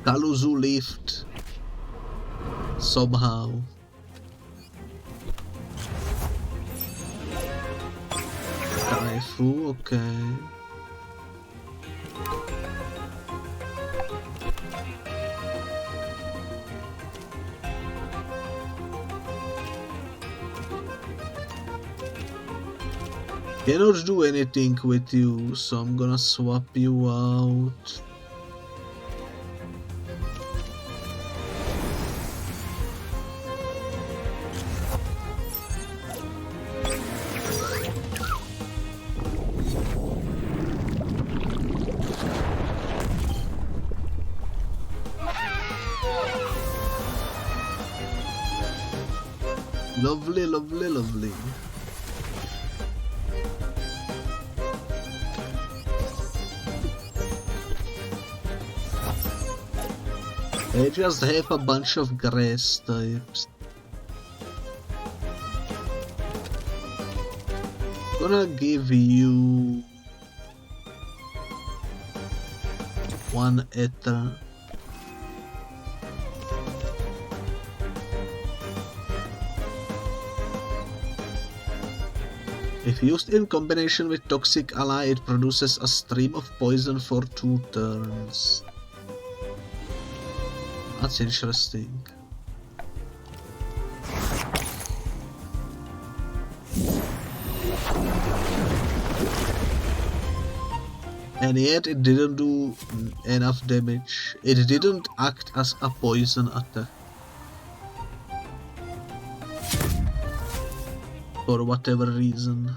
Kaluzu lived somehow. Taifu, okay. Cannot do anything with you, so I'm gonna swap you out. Lovely, lovely, lovely. I just have a bunch of grass types. Gonna give you one ether. If used in combination with toxic ally, it produces a stream of poison for 2 turns. That's interesting. And yet it didn't do enough damage. It didn't act as a poison attack. For whatever reason.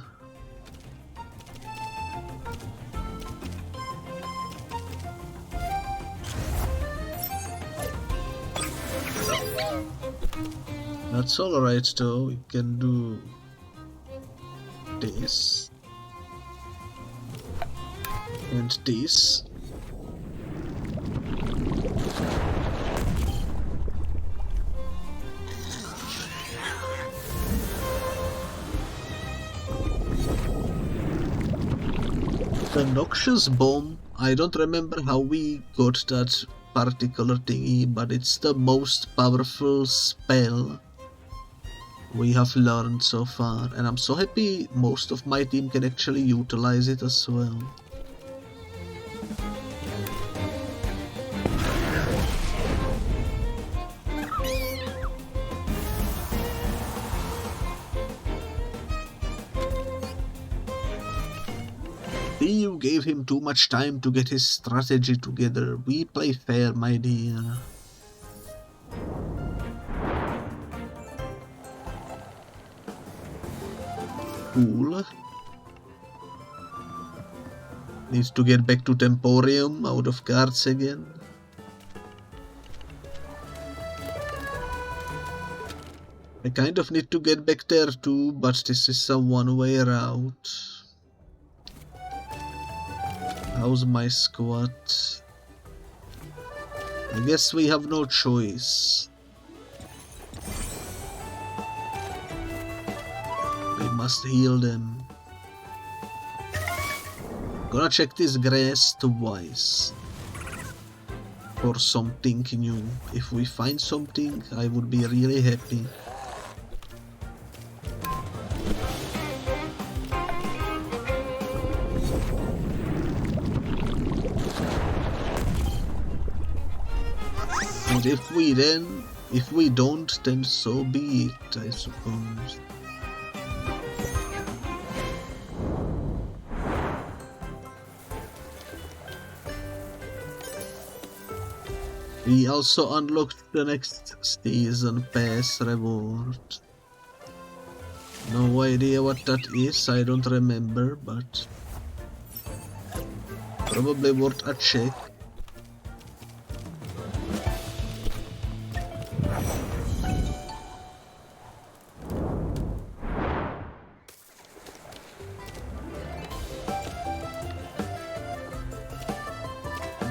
That's alright though, we can do this and this. The noxious bomb, I don't remember how we got that particular thingy, but it's the most powerful spell we have learned so far, and I'm so happy most of my team can actually utilize it as well. You gave him too much time to get his strategy together. We play fair, my dear. Cool. Needs to get back to Temporium, out of cards again. I kind of need to get back there too, but this is a one-way route. How's my squad? I guess we have no choice. We must heal them. Gonna check this grass twice for something new. If we find something, I would be really happy. And if we don't, then so be it, I suppose. We also unlocked the next season pass reward. No idea what that is, I don't remember, but probably worth a check.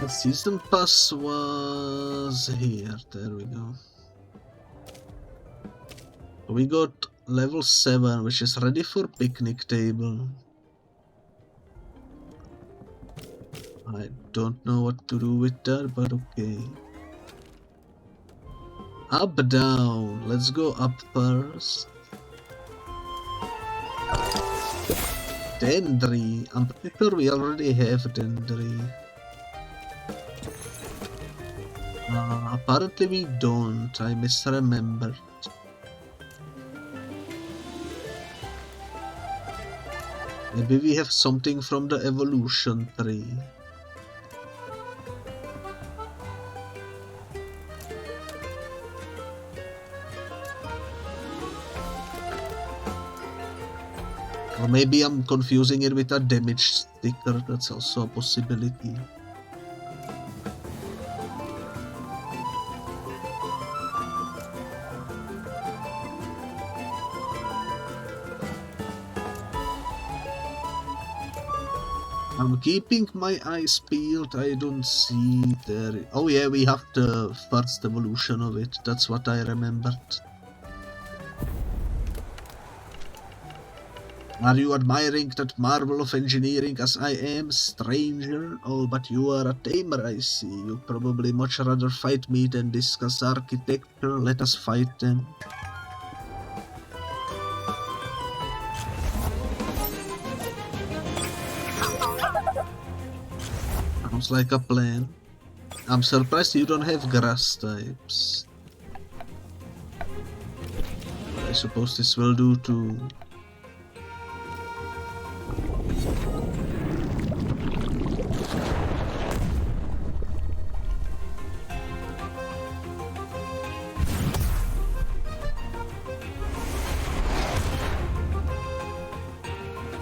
The season pass was here, there we go. We got level 7, which is ready for picnic table. I don't know what to do with that, but okay. Up, down. Let's go up first. Dendry. I'm pretty sure we already have Dendry. Apparently we don't. I misremembered. Maybe we have something from the evolution tree. Or maybe I'm confusing it with a damage sticker, that's also a possibility. I'm keeping my eyes peeled. I don't see there. Oh yeah, we have the first evolution of it. That's what I remembered. Are you admiring that marvel of engineering as I am, stranger? Oh, but you are a tamer, I see. You probably much rather fight me than discuss architecture. Let us fight then. Sounds like a plan. I'm surprised you don't have grass types. I suppose this will do too.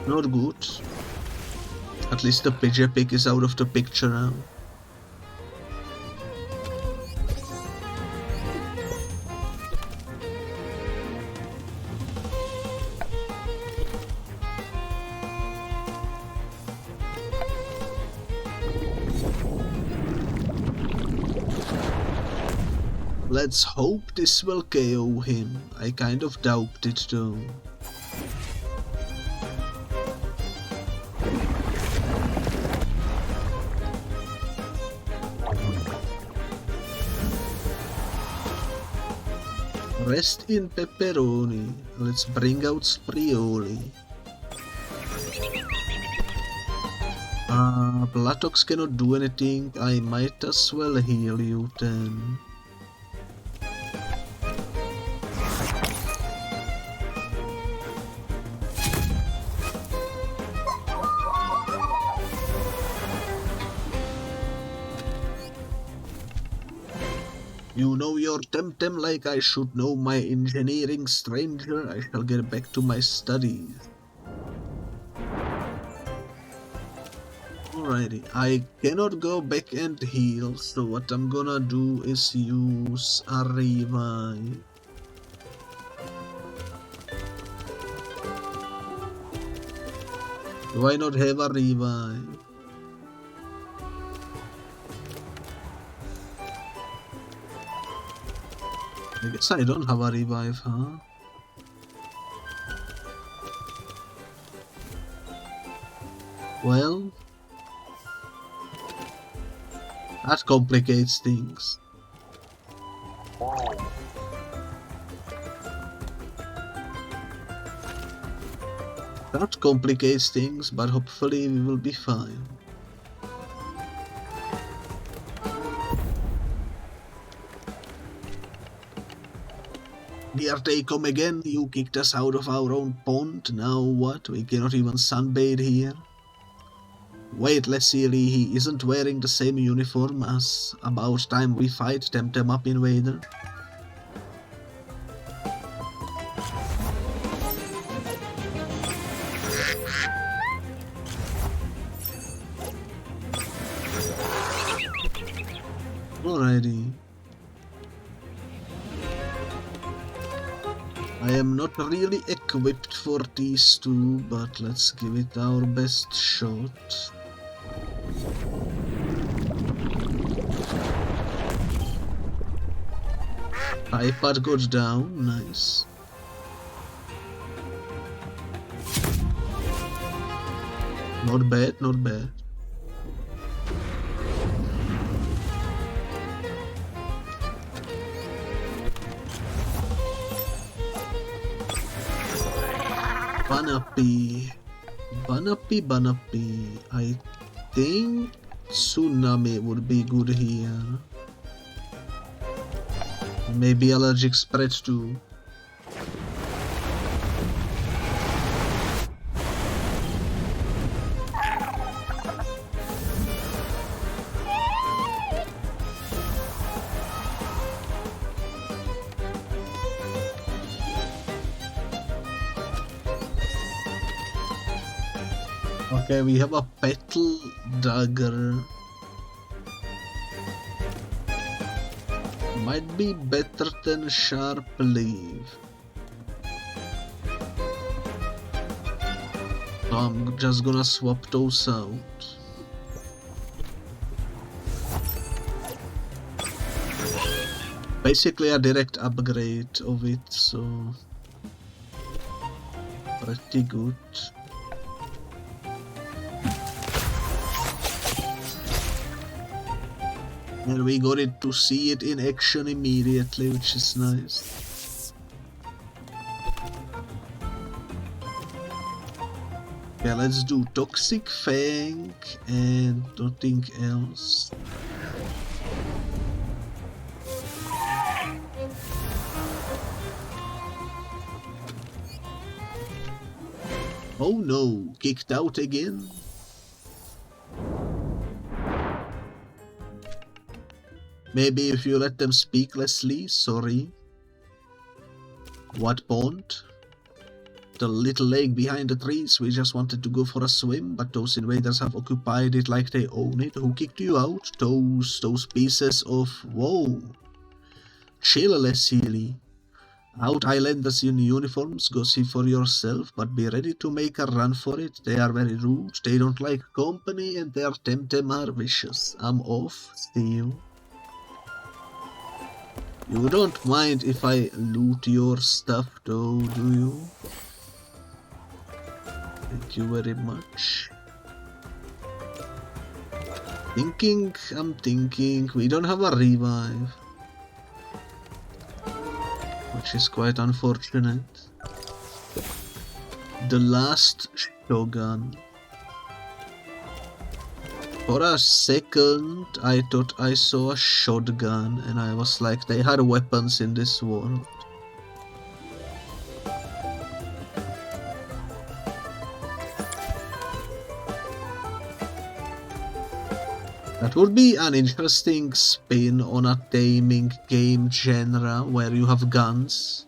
Not good. At least the Pidgepic is out of the picture now. Let's hope this will KO him. I kind of doubt it though. Rest in pepperoni. Let's bring out Sprioli. Platox cannot do anything. I might as well heal you then. You know your Temtem like I should know my engineering, stranger. I shall get back to my studies. Alrighty, I cannot go back and heal, so what I'm gonna do is use a revive. Do I not have a revive? I guess I don't have a revive, huh? Well, that complicates things. That complicates things, but hopefully we will be fine. Here they come again. You kicked us out of our own pond. Now what? We cannot even sunbathe here. Wait, let's see, he isn't wearing the same uniform as about time we fight Temtem up Invader. Alrighty. I am not really equipped for these two, but let's give it our best shot. iPad goes down, nice. Not bad, not bad. Banapi. I think Tsunami would be good here. Maybe allergic spread too. Okay, we have a Petal Dagger. Might be better than Sharp Leaf. So I'm just gonna swap those out. basically a direct upgrade of it, so pretty good. And we got it to see it in action immediately, which is nice. Yeah, let's do Toxic Fang and nothing else. Oh no, kicked out again? Maybe if you let them speak, Leslie, sorry. What pond? The little lake behind the trees, we just wanted to go for a swim, but those invaders have occupied it like they own it. Who kicked you out? Those pieces of... Whoa. Chill, Leslie. Out islanders in uniforms, go see for yourself, but be ready to make a run for it. They are very rude, they don't like company, and their Temtem are vicious. I'm off, see you. You don't mind if I loot your stuff though, do you? Thank you very much. I'm thinking, we don't have a revive. Which is quite unfortunate. The last Shogun. For a second, I thought I saw a shotgun, and I was like, they had weapons in this world. That would be an interesting spin on a taming game genre where you have guns.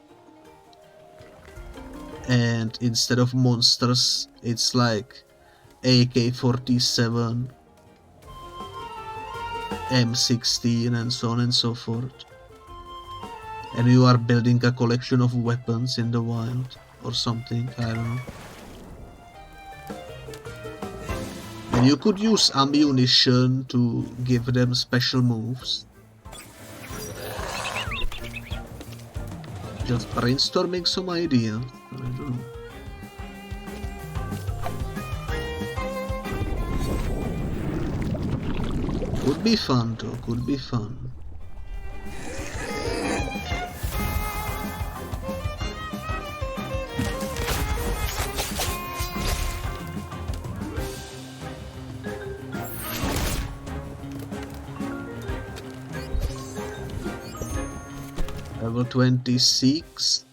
And instead of monsters, it's like AK-47, M16 and so on and so forth. And you are building a collection of weapons in the wild or something, I don't know. And you could use ammunition to give them special moves. Just brainstorming some ideas, I don't know. Could be fun though, could be fun. Level 26.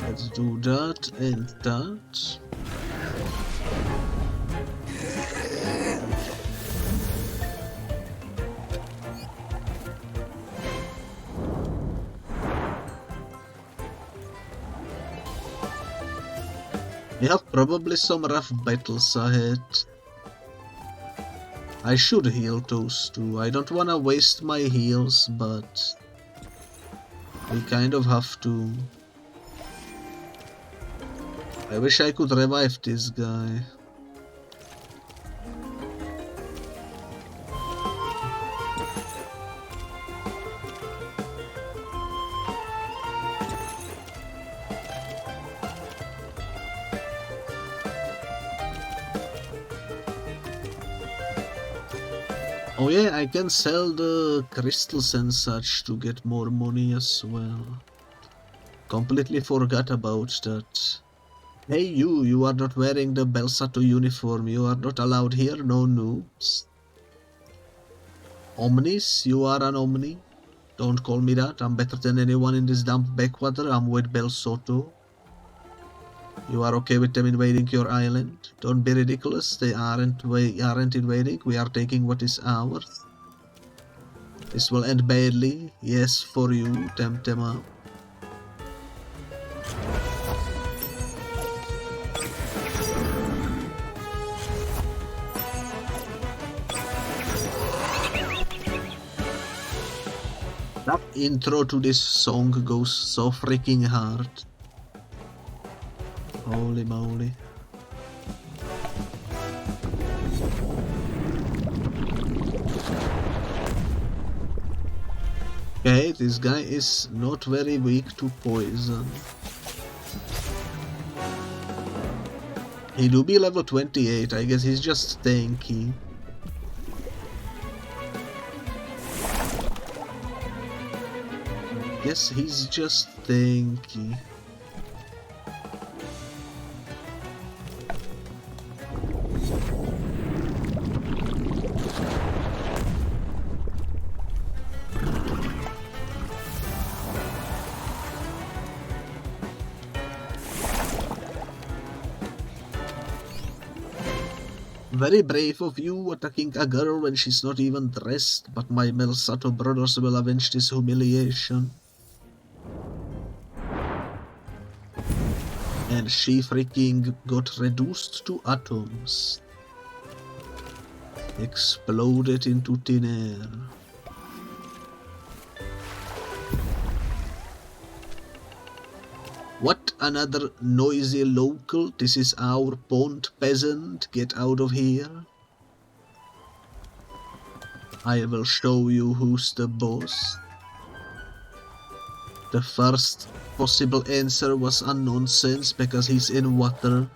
Let's do that and that. We have probably some rough battles ahead. I should heal those two. I don't wanna waste my heals, but we kind of have to. I wish I could revive this guy. Oh yeah, I can sell the crystals and such to get more money as well. Completely forgot about that. Hey you are not wearing the Belsato uniform, you are not allowed here, no noobs. Omnis, you are an Omni? Don't call me that, I'm better than anyone in this damn backwater, I'm with Belsato. You are okay with them invading your island? Don't be ridiculous, they aren't invading, we are taking what is ours. This will end badly, yes for you, Temtem up. That intro to this song goes so freaking hard. Holy moly. Okay, this guy is not very weak to poison. He do be level 28, I guess he's just tanky. Guess he's just tanky. Very brave of you attacking a girl when she's not even dressed, but my Melsato brothers will avenge this humiliation. And she freaking got reduced to atoms. Exploded into thin air. What, another noisy local? This is our pond peasant. Get out of here. I will show you who's the boss. The first possible answer was a nonsense because he's in water.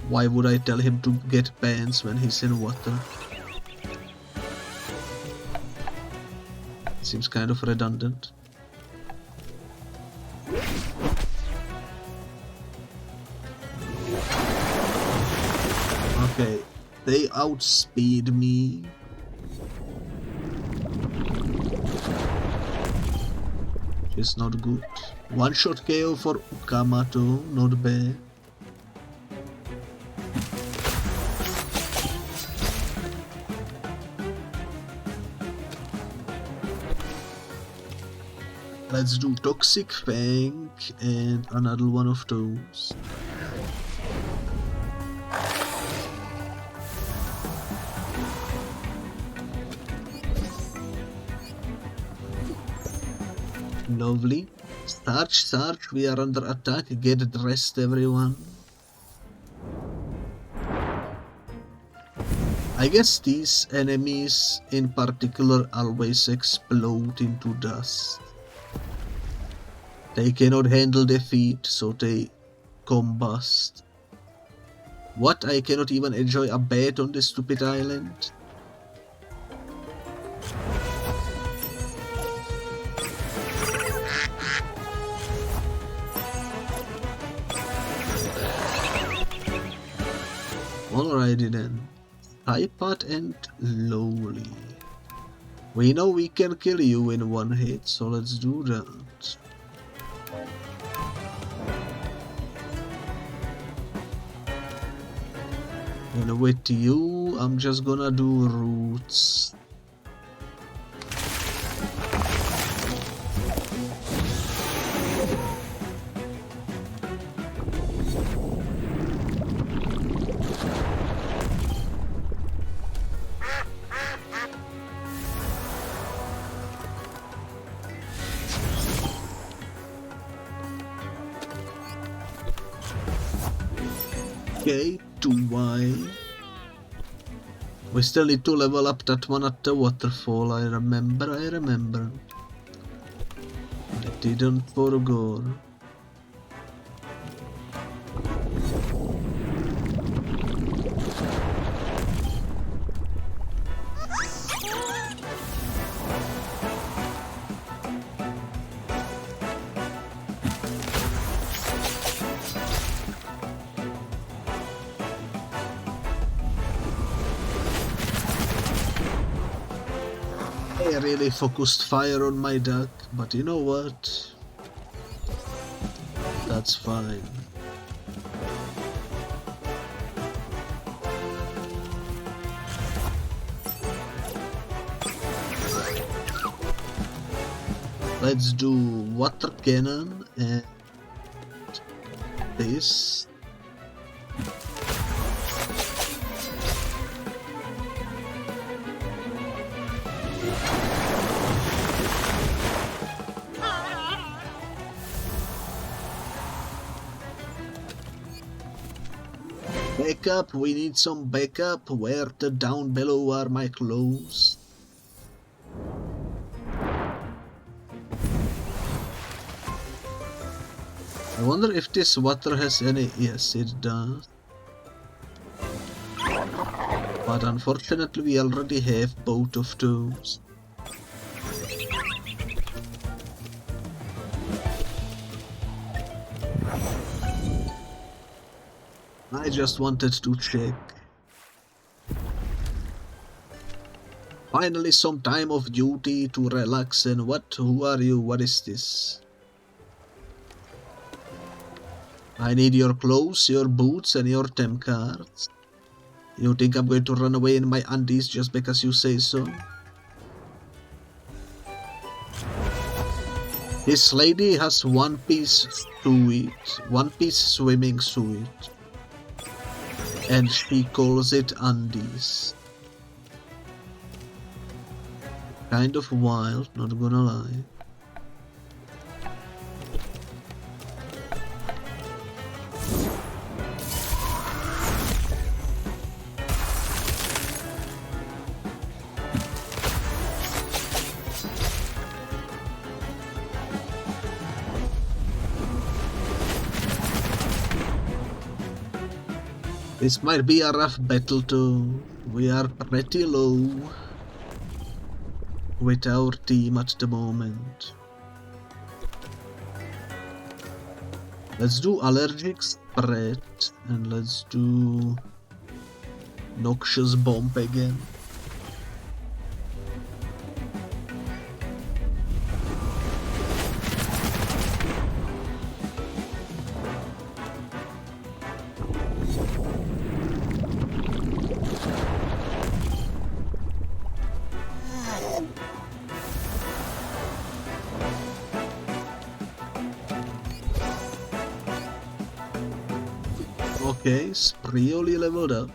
Why would I tell him to get pants when he's in water? Seems kind of redundant. Okay, they outspeed me. It's not good. One shot KO for Ukamato, not bad. Let's do Toxic Fang and another one of those. Lovely. Sarge, we are under attack. Get dressed, everyone. I guess these enemies in particular always explode into dust. They cannot handle defeat, so they combust. What? I cannot even enjoy a bed on this stupid island? Alrighty then. Typad and Lowly. We know we can kill you in one hit, so let's do that. And with you, I'm just gonna do roots. Okay, 2Y. We still need to level up that one at the waterfall, I remember. I didn't forget. I really focused fire on my duck, but you know what? That's fine. Let's do water cannon and this. Backup, we need some backup. Where the down below are my clothes? I wonder if this water has any... Yes, it does. But unfortunately we already have both of those. I just wanted to check. Finally some time of duty to relax. And what? Who are you? What is this? I need your clothes, your boots, and your temp cards. You think I'm going to run away in my undies just because you say so? This lady has one-piece suit, one-piece swimming suit, and she calls it undies. Kind of wild, not gonna lie. This might be a rough battle too. We are pretty low with our team at the moment. Let's do allergic spread and let's do noxious bomb again. Okay, Sprioli leveled up.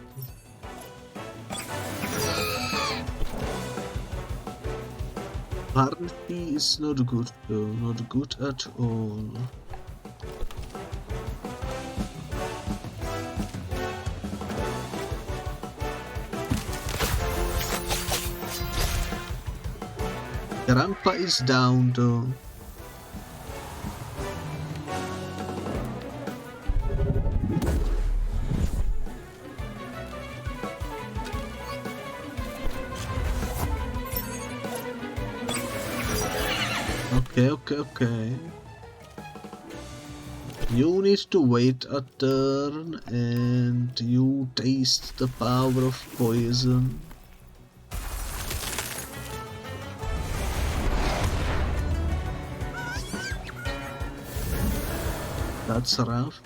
Party is not good though, not good at all. Grandpa is down though. Okay. You need to wait a turn and you taste the power of poison. That's rough.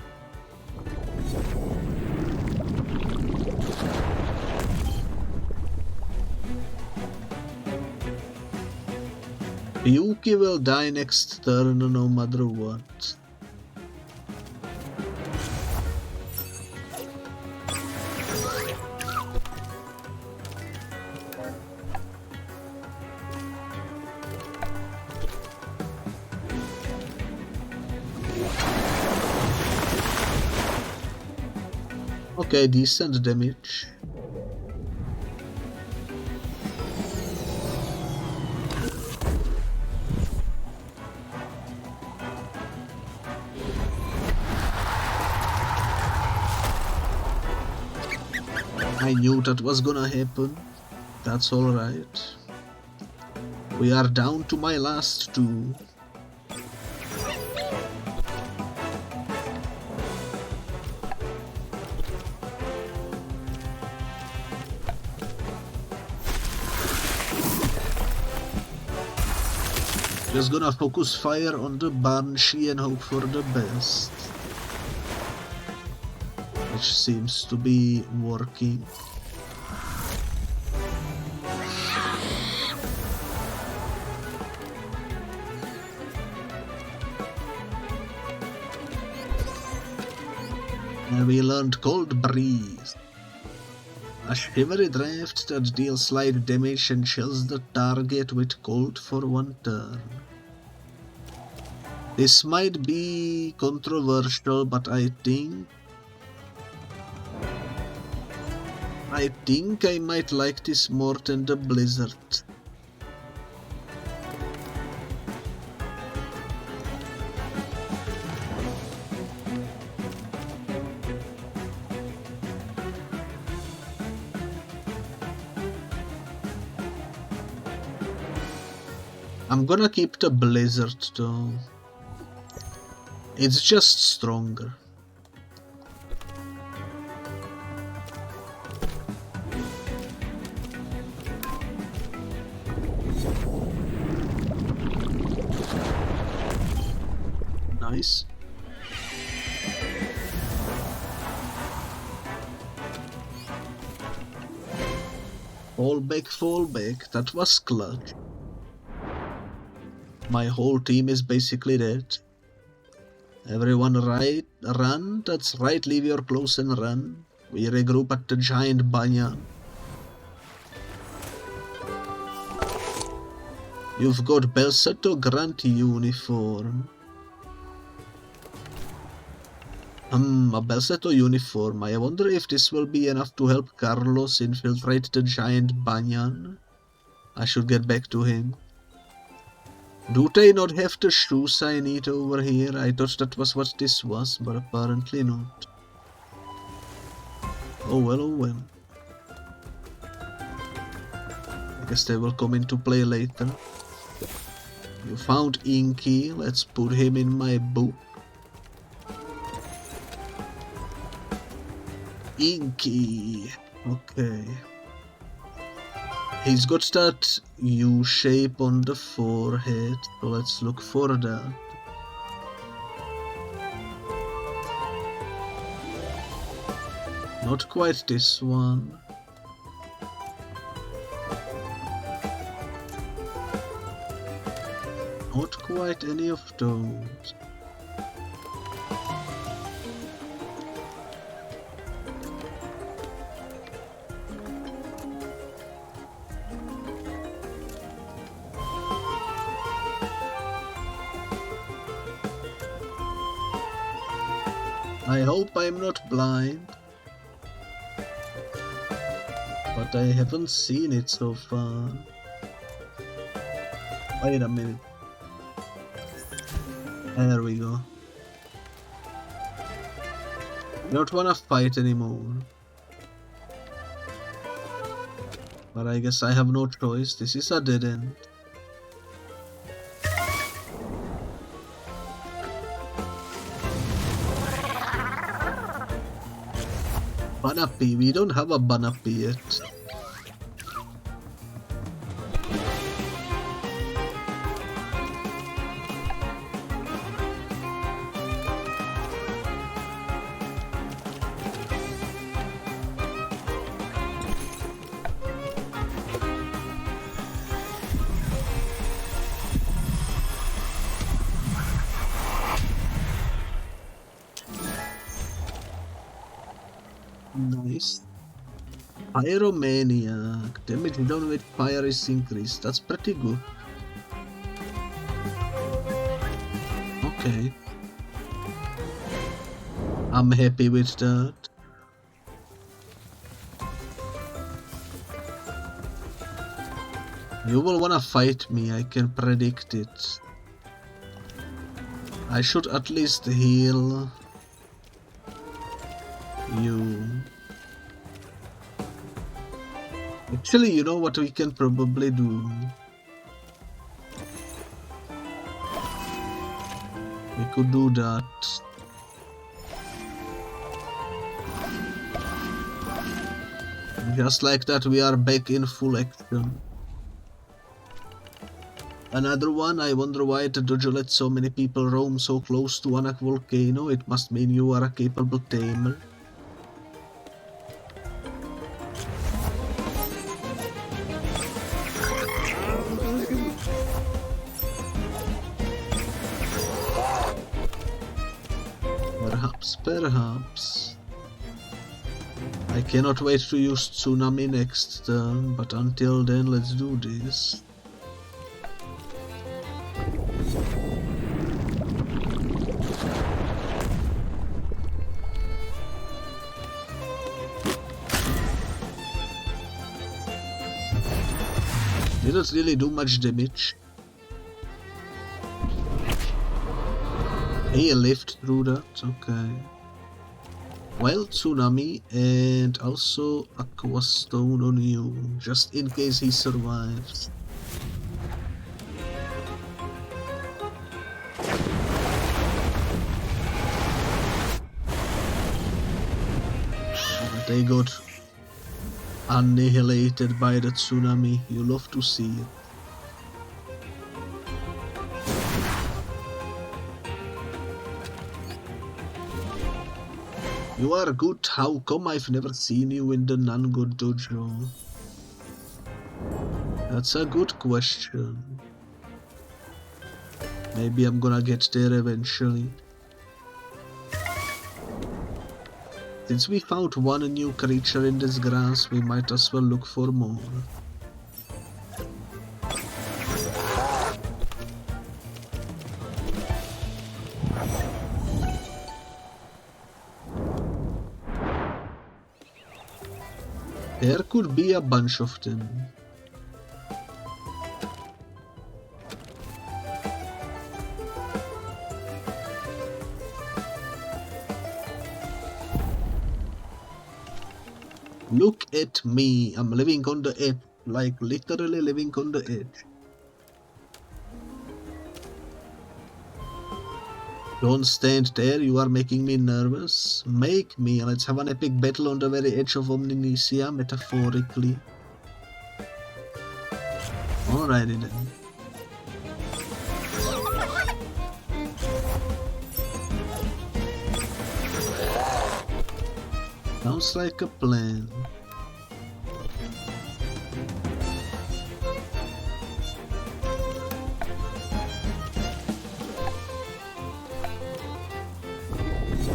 Yuki will die next turn no matter what. Okay, decent damage. I knew that was gonna happen. That's alright. We are down to my last two. Just gonna focus fire on the Banshee and hope for the best. Which seems to be working. And we learned Cold Breeze. A shivery draft that deals slight damage and chills the target with cold for one turn. This might be controversial, but I think I might like this more than the Blizzard. I'm gonna keep the blizzard though. It's just stronger. Nice. Fall back, that was clutch. My whole team is basically dead. Everyone run, that's right, leave your clothes and run. We regroup at the giant banyan. You've got Belsetto Grant uniform. A Belsetto uniform. I wonder if this will be enough to help Carlos infiltrate the giant banyan. I should get back to him. Do they not have the shoes I need over here? I thought that was what this was, but apparently not. Oh well, oh well. I guess they will come into play later. You found Inky, let's put him in my book. Inky, okay. He's got that U shape on the forehead, so let's look for that. Not quite this one. Not quite any of those. I hope I'm not blind, but I haven't seen it so far. Wait a minute. There we go. I don't wanna fight anymore. But I guess I have no choice. This is a dead end. Banapi, we don't have a Banapi yet. Nice. Pyromaniac. Damage done with fire is increased. That's pretty good. Okay. I'm happy with that. You will wanna fight me, I can predict it. I should at least heal you. Actually, you know what we can probably do? We could do that. Just like that, we are back in full action. Another one, I wonder why the dojo let so many people roam so close to Anak Volcano. It must mean you are a capable tamer. Perhaps. I cannot wait to use Tsunami next turn, but until then, let's do this. Didn't really do much damage. He lived through that, okay. Well, Tsunami and also Aqua Stone on you, just in case he survives. they got annihilated by the tsunami. You love to see it. You are good. How come I've never seen you in the non-good dojo? That's a good question. Maybe I'm gonna get there eventually. Since we found one new creature in this grass, we might as well look for more. There could be a bunch of them. Look at me, I'm living on the edge, like literally living on the edge. Don't stand there, you are making me nervous. Make me, let's have an epic battle on the very edge of Omninesia, metaphorically. Alrighty then. Sounds like a plan.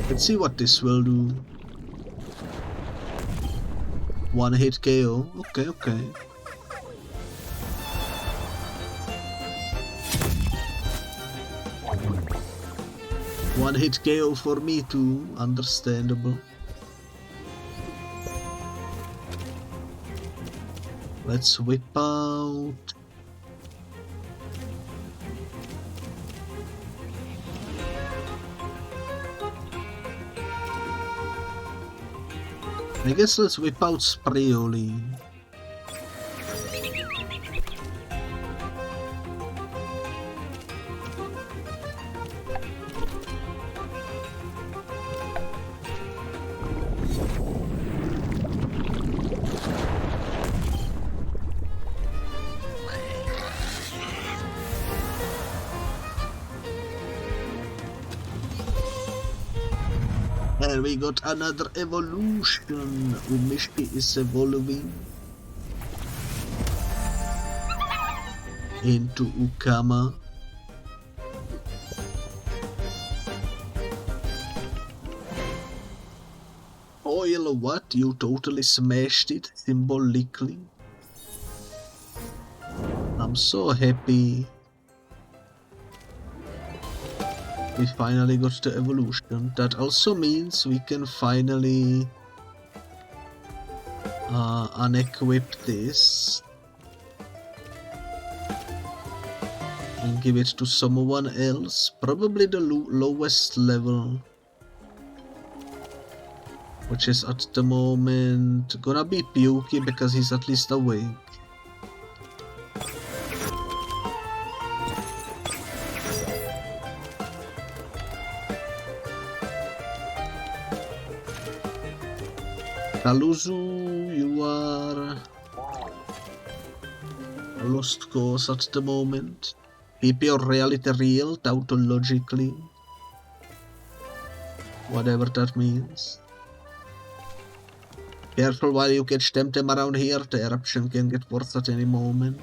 Let's see what this will do. One hit KO. Okay, okay. One hit KO for me too. Understandable. Let's whip out. I guess let's whip out Spreoli. And we got another evolution. Umishki is evolving into Ukama. Oil, what? You totally smashed it symbolically. I'm so happy. We finally got the evolution. That also means we can finally unequip this and give it to someone else, probably the lowest level, which is at the moment gonna be Pukey because he's at least awake. Kaluzu, you are a lost cause at the moment. Keep your reality real, tautologically. Whatever that means. Careful while you catch Temtem around here, the eruption can get worse at any moment.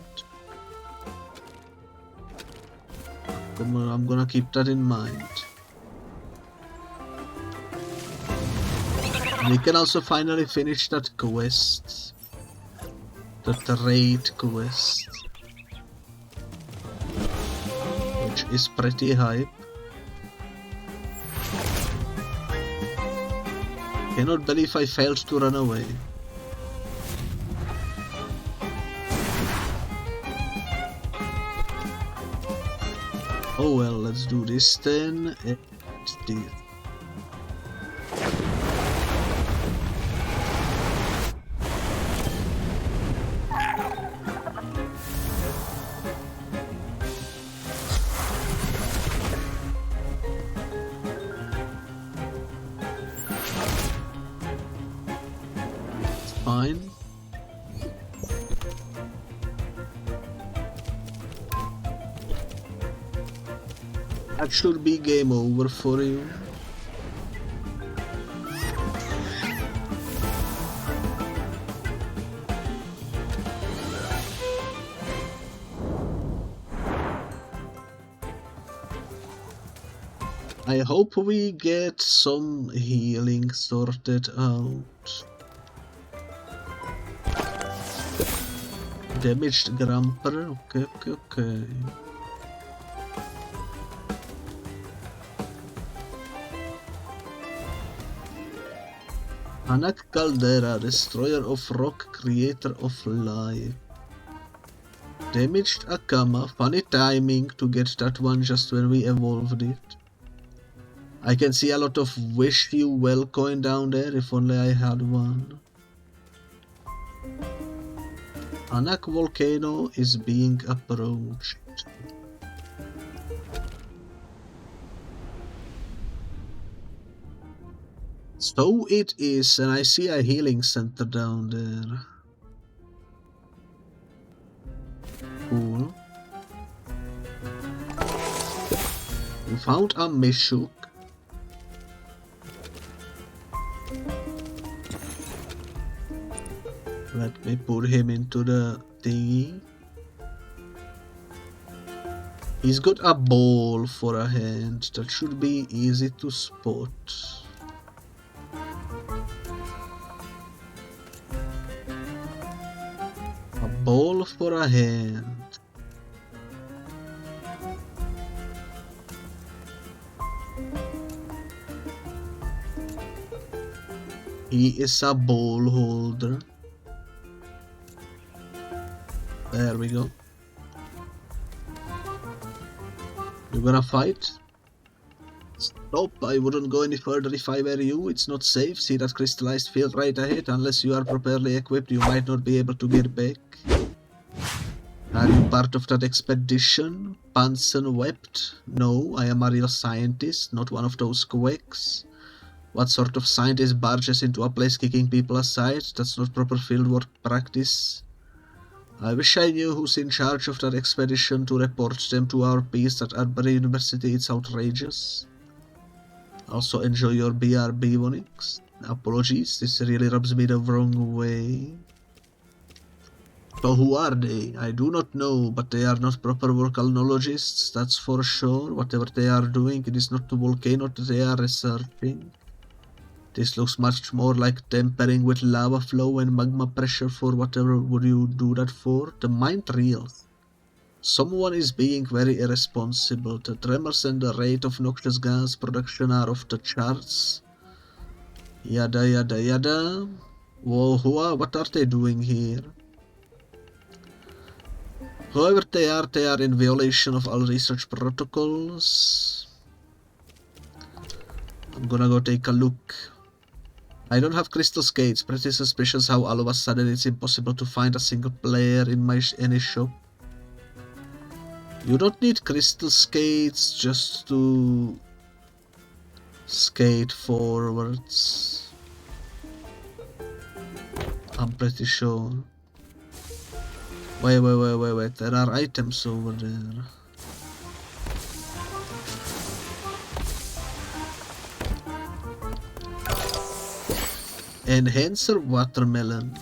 Come on, I'm gonna keep that in mind. We can also finally finish that quest. The trade quest. Which is pretty hype. Cannot believe I failed to run away. Oh well, let's do this then. And this. fine. That should be game over for you. I hope we get some healing sorted out. Damaged Grumper, okay. Anak Caldera, destroyer of rock, creator of life. Damaged Akama, funny timing to get that one just when we evolved it. I can see a lot of wish you well coin down there, if only I had one. Anak Volcano is being approached. So it is, and I see a healing center down there. Cool. We found a Meshuk. Let me put him into the thingy. He's got a ball for a hand. That should be easy to spot. A ball for a hand. He is a ball holder. There we go. You gonna fight? Stop, I wouldn't go any further if I were you. It's not safe. See that crystallized field right ahead? Unless you are properly equipped, you might not be able to get back. Are you part of that expedition? Pansen wept. No, I am a real scientist, not one of those quacks. What sort of scientist barges into a place kicking people aside? That's not proper fieldwork practice. I wish I knew who's in charge of that expedition to report them to our peace at Arbery University. It's outrageous. Also enjoy your BRB, Vonix. Apologies, this really rubs me the wrong way. So who are they? I do not know, but they are not proper volcanologists, that's for sure. Whatever they are doing, it is not the volcano that they are researching. This looks much more like tampering with lava flow and magma pressure. For whatever would you do that for? The mind reels. Someone is being very irresponsible. The tremors and the rate of noxious gas production are off the charts. Yada yada yada. Whoa, what are they doing here? Whoever they are in violation of all research protocols. I'm gonna go take a look. I don't have crystal skates. Pretty suspicious how all of a sudden it's impossible to find a single player in any shop. You don't need crystal skates just to skate forwards. I'm pretty sure. Wait. There are items over there. Enhancer watermelon.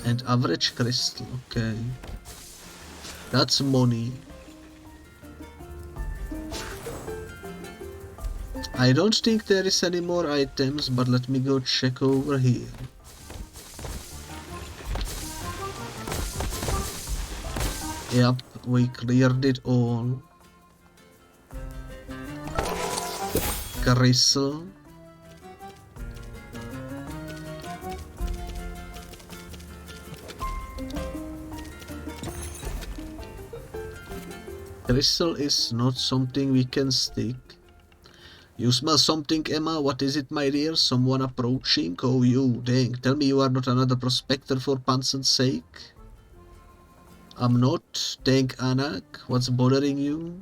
And average crystal, okay. That's money. I don't think there is any more items, but let me go check over here. Yep, we cleared it all. Crystal. Crystal is not something we can stick. You smell something, Emma? What is it, my dear? Someone approaching? Oh, you, dang. Tell me you are not another prospector for Pansen's sake. I'm not. Thank Anak. What's bothering you?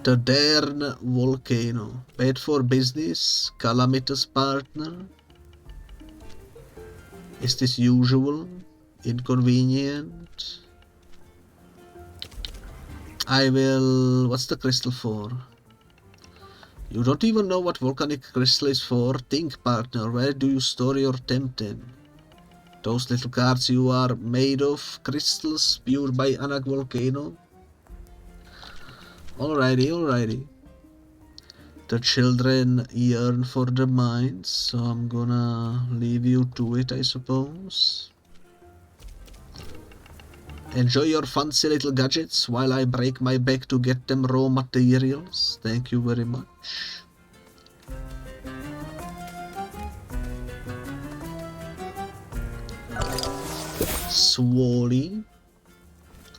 The Dern Volcano. Bad for business? Calamitous partner? Is this usual? Inconvenient? I will... What's the crystal for? You don't even know what volcanic crystal is for? Think, partner. Where do you store your Temtem? Those little cards you are made of crystals spewed by Anak Volcano? Alrighty. The children yearn for the mines, so I'm gonna leave you to it, I suppose. Enjoy your fancy little gadgets while I break my back to get them raw materials. Thank you very much. Swally.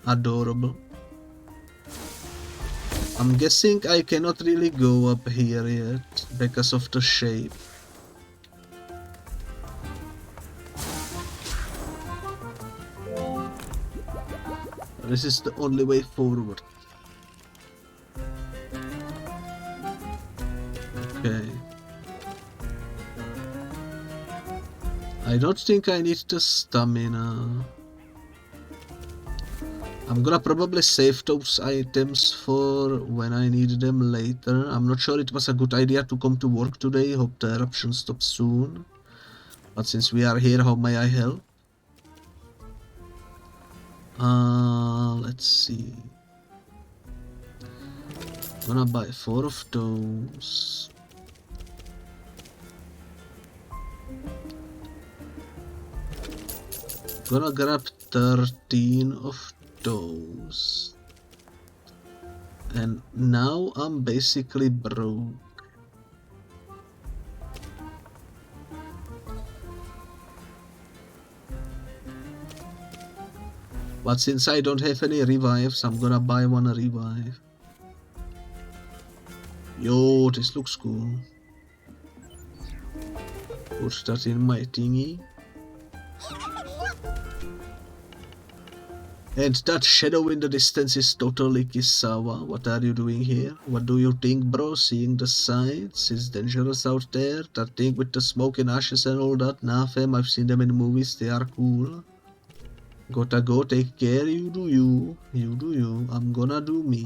Adorable. I'm guessing I cannot really go up here yet because of the shape. This is the only way forward. Okay. I don't think I need the stamina. I'm gonna probably save those items for when I need them later. I'm not sure it was a good idea to come to work today. Hope the eruption stops soon. But since we are here, how may I help? Let's see. I'm gonna buy 4 of those. Gonna grab 13 of those. And now I'm basically broke. But since I don't have any revives, I'm gonna buy one a revive. Yo, this looks cool. Put that in my thingy. And that shadow in the distance is totally Kisawa. What are you doing here? What do you think, bro? Seeing the signs? It's dangerous out there. That thing with the smoke and ashes and all that. Nah, fam, I've seen them in movies. They are cool. Gotta go, take care. You do you. You do you. I'm gonna do me.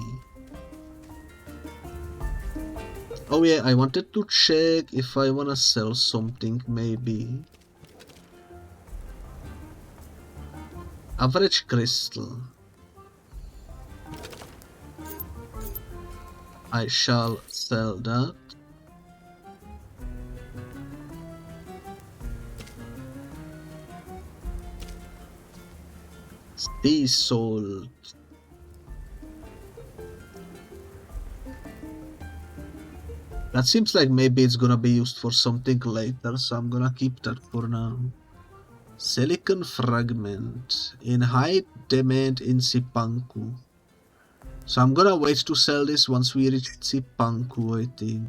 Oh yeah, I wanted to check if I wanna sell something, maybe. Average crystal. I shall sell that. Sea salt. That seems like maybe it's gonna be used for something later, so I'm gonna keep that for now. Silicon fragment in high demand in Sipanku. So I'm gonna wait to sell this once we reach Sipanku, I think.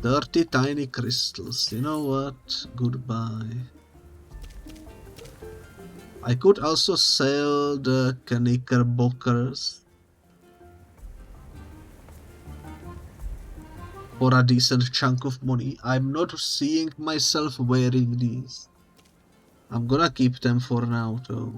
30 tiny crystals. You know what? Goodbye. I could also sell the knickerbockers for a decent chunk of money. I'm not seeing myself wearing these. I'm gonna keep them for now though.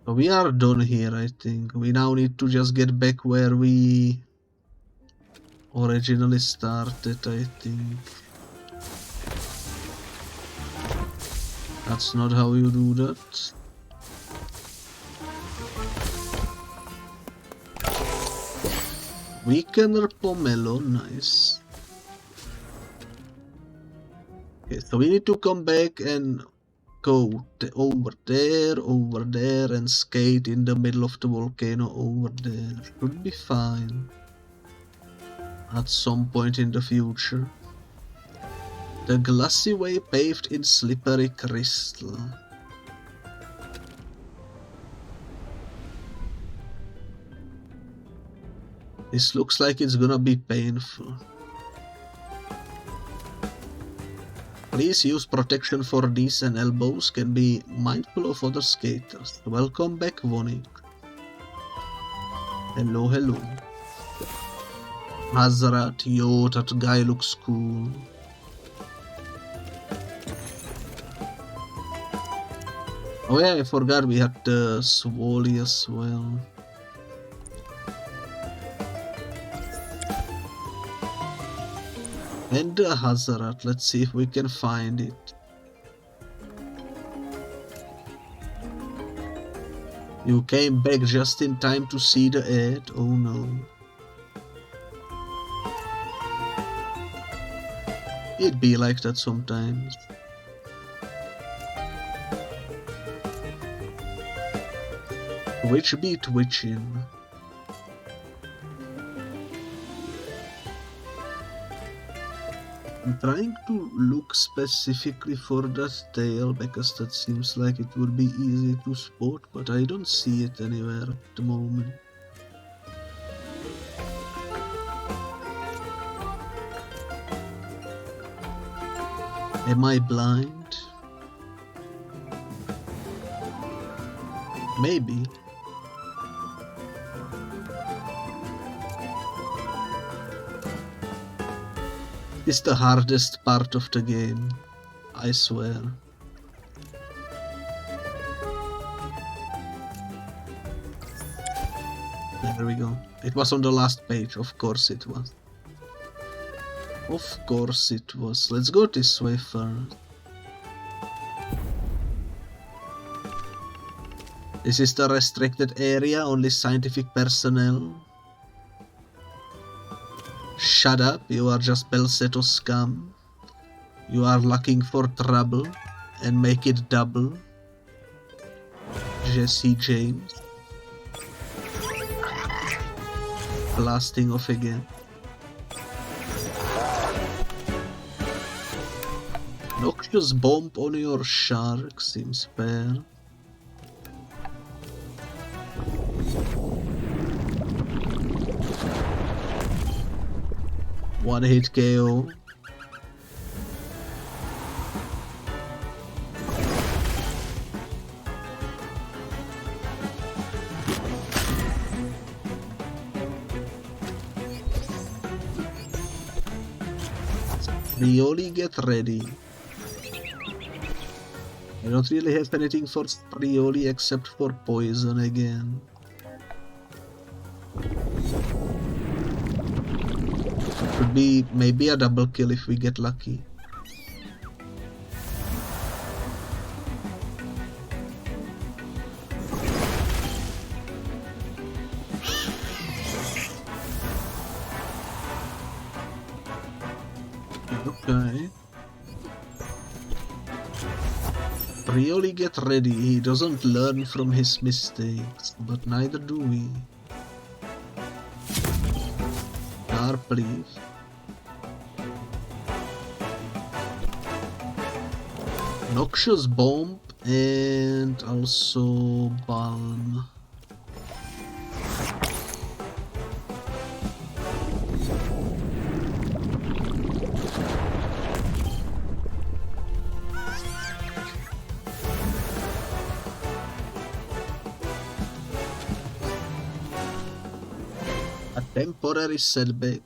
So we are done here, I think. We now need to just get back where we originally started, I think. That's not how you do that. Weakener pomelo, nice. Okay, so we need to come back and go over there, and skate in the middle of the volcano over there. Should be fine. At some point in the future. The glassy way paved in slippery crystal. This looks like it's gonna be painful. Please use protection for knees and elbows. Can be mindful of other skaters. Welcome back, Vonik. Hello, hello. Hazrat, yo, that guy looks cool. Oh yeah, I forgot we had the Swally as well. And the Hazrat, let's see if we can find it. You came back just in time to see the ad, oh no. It be like that sometimes. Twitch be twitching. I'm trying to look specifically for that tail because that seems like it would be easy to spot, but I don't see it anywhere at the moment. Am I blind? Maybe. It's the hardest part of the game, I swear. There we go. It was on the last page, of course it was. Of course it was. Let's go this way first. This is the restricted area, only scientific personnel. Shut up, you are just Belseto scum. You are looking for trouble, and make it double. Jesse James. Blasting off again. Noxious bomb on your shark seems fair. One hit KO. Sprioli, get ready. I don't really have anything for Sprioli except for poison again. Could be maybe a double kill if we get lucky. Okay. Prioli, get ready. He doesn't learn from his mistakes, but neither do we. Car, please. Noxious bomb and also balm. A temporary setback.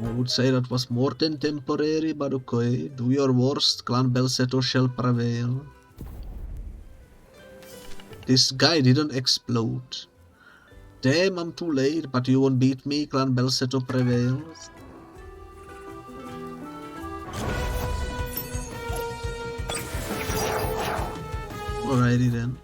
I would say that was more than temporary, but okay. Do your worst, Clan Belseto shall prevail. This guy didn't explode. Damn, I'm too late, but you won't beat me, Clan Belseto prevails. Alrighty then.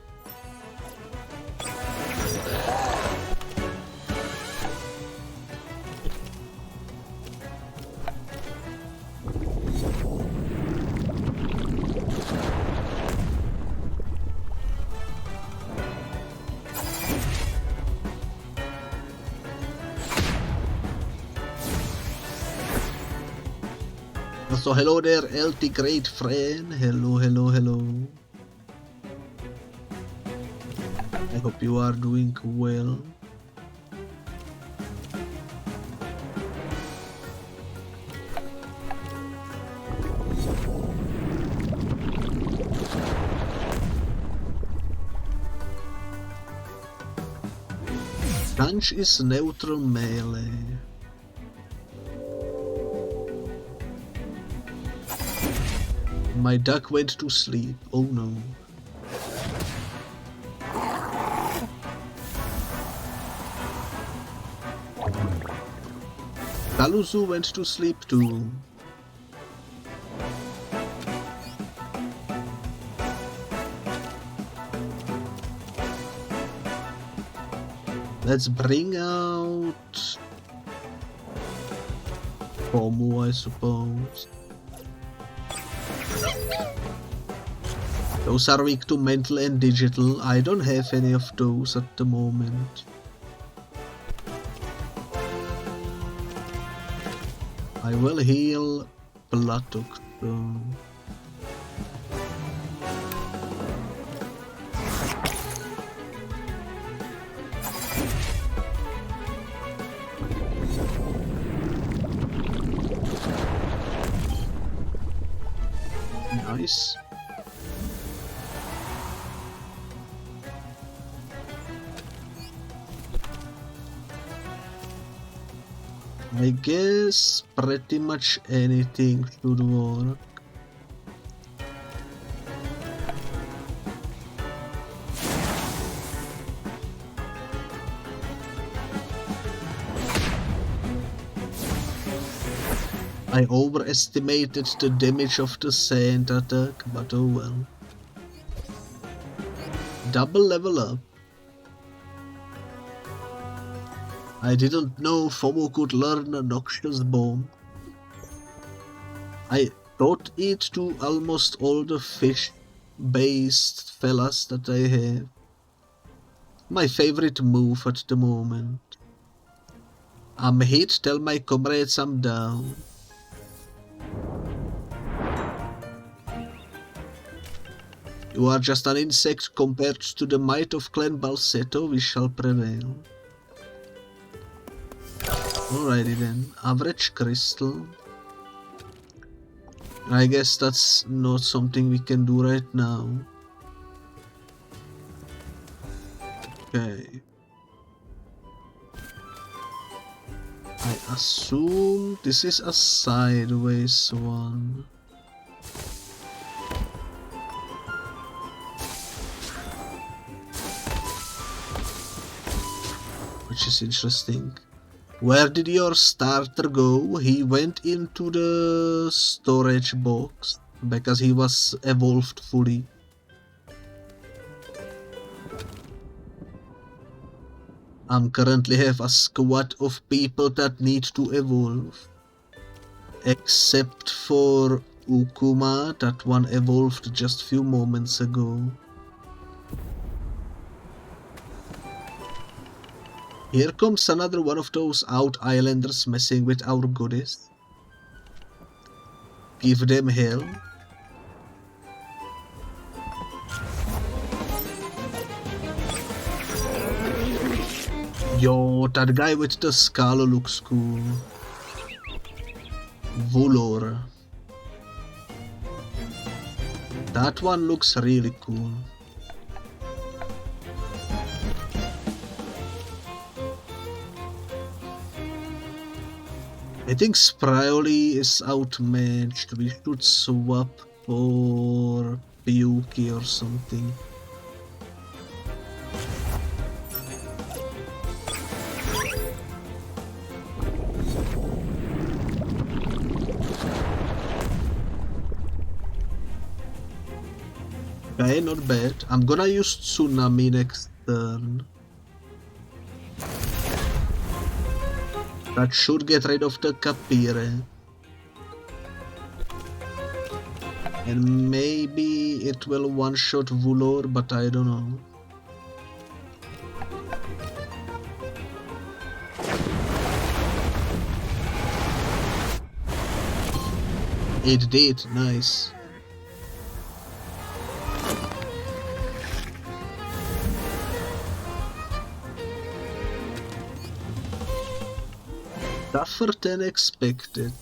So hello there, LT great friend. Hello, hello, hello. I hope you are doing well. Punch is neutral melee. My duck went to sleep. Oh no. Kaluzu went to sleep too. Let's bring out Pomu, I suppose. Those are weak to mental and digital. I don't have any of those at the moment. I will heal Platok though. Nice. I guess pretty much anything should work. I overestimated the damage of the sand attack, but oh well. Double level up. I didn't know FOMO could learn a Noxious Bomb. I taught it to almost all the fish-based fellas that I have. My favorite move at the moment. I'm hit, tell my comrades I'm down. You are just an insect compared to the might of Clan Balsetto, we shall prevail. Alrighty then, average crystal. I guess that's not something we can do right now. Okay. I assume this is a sideways one. Which is interesting. Where did your starter go? He went into the storage box because he was evolved fully. I currently have a squad of people that need to evolve. Except for Ukuma, that one evolved just a few moments ago. Here comes another one of those out islanders messing with our goodies. Give them hell. Yo, that guy with the skull looks cool. Volor. That one looks really cool. I think Spryly is outmatched. We should swap for Pyuki or something. Okay, not bad. I'm gonna use Tsunami next turn. That should get rid of the Kapire. And maybe it will one-shot Volor, but I don't know. It did, nice. Tougher than expected.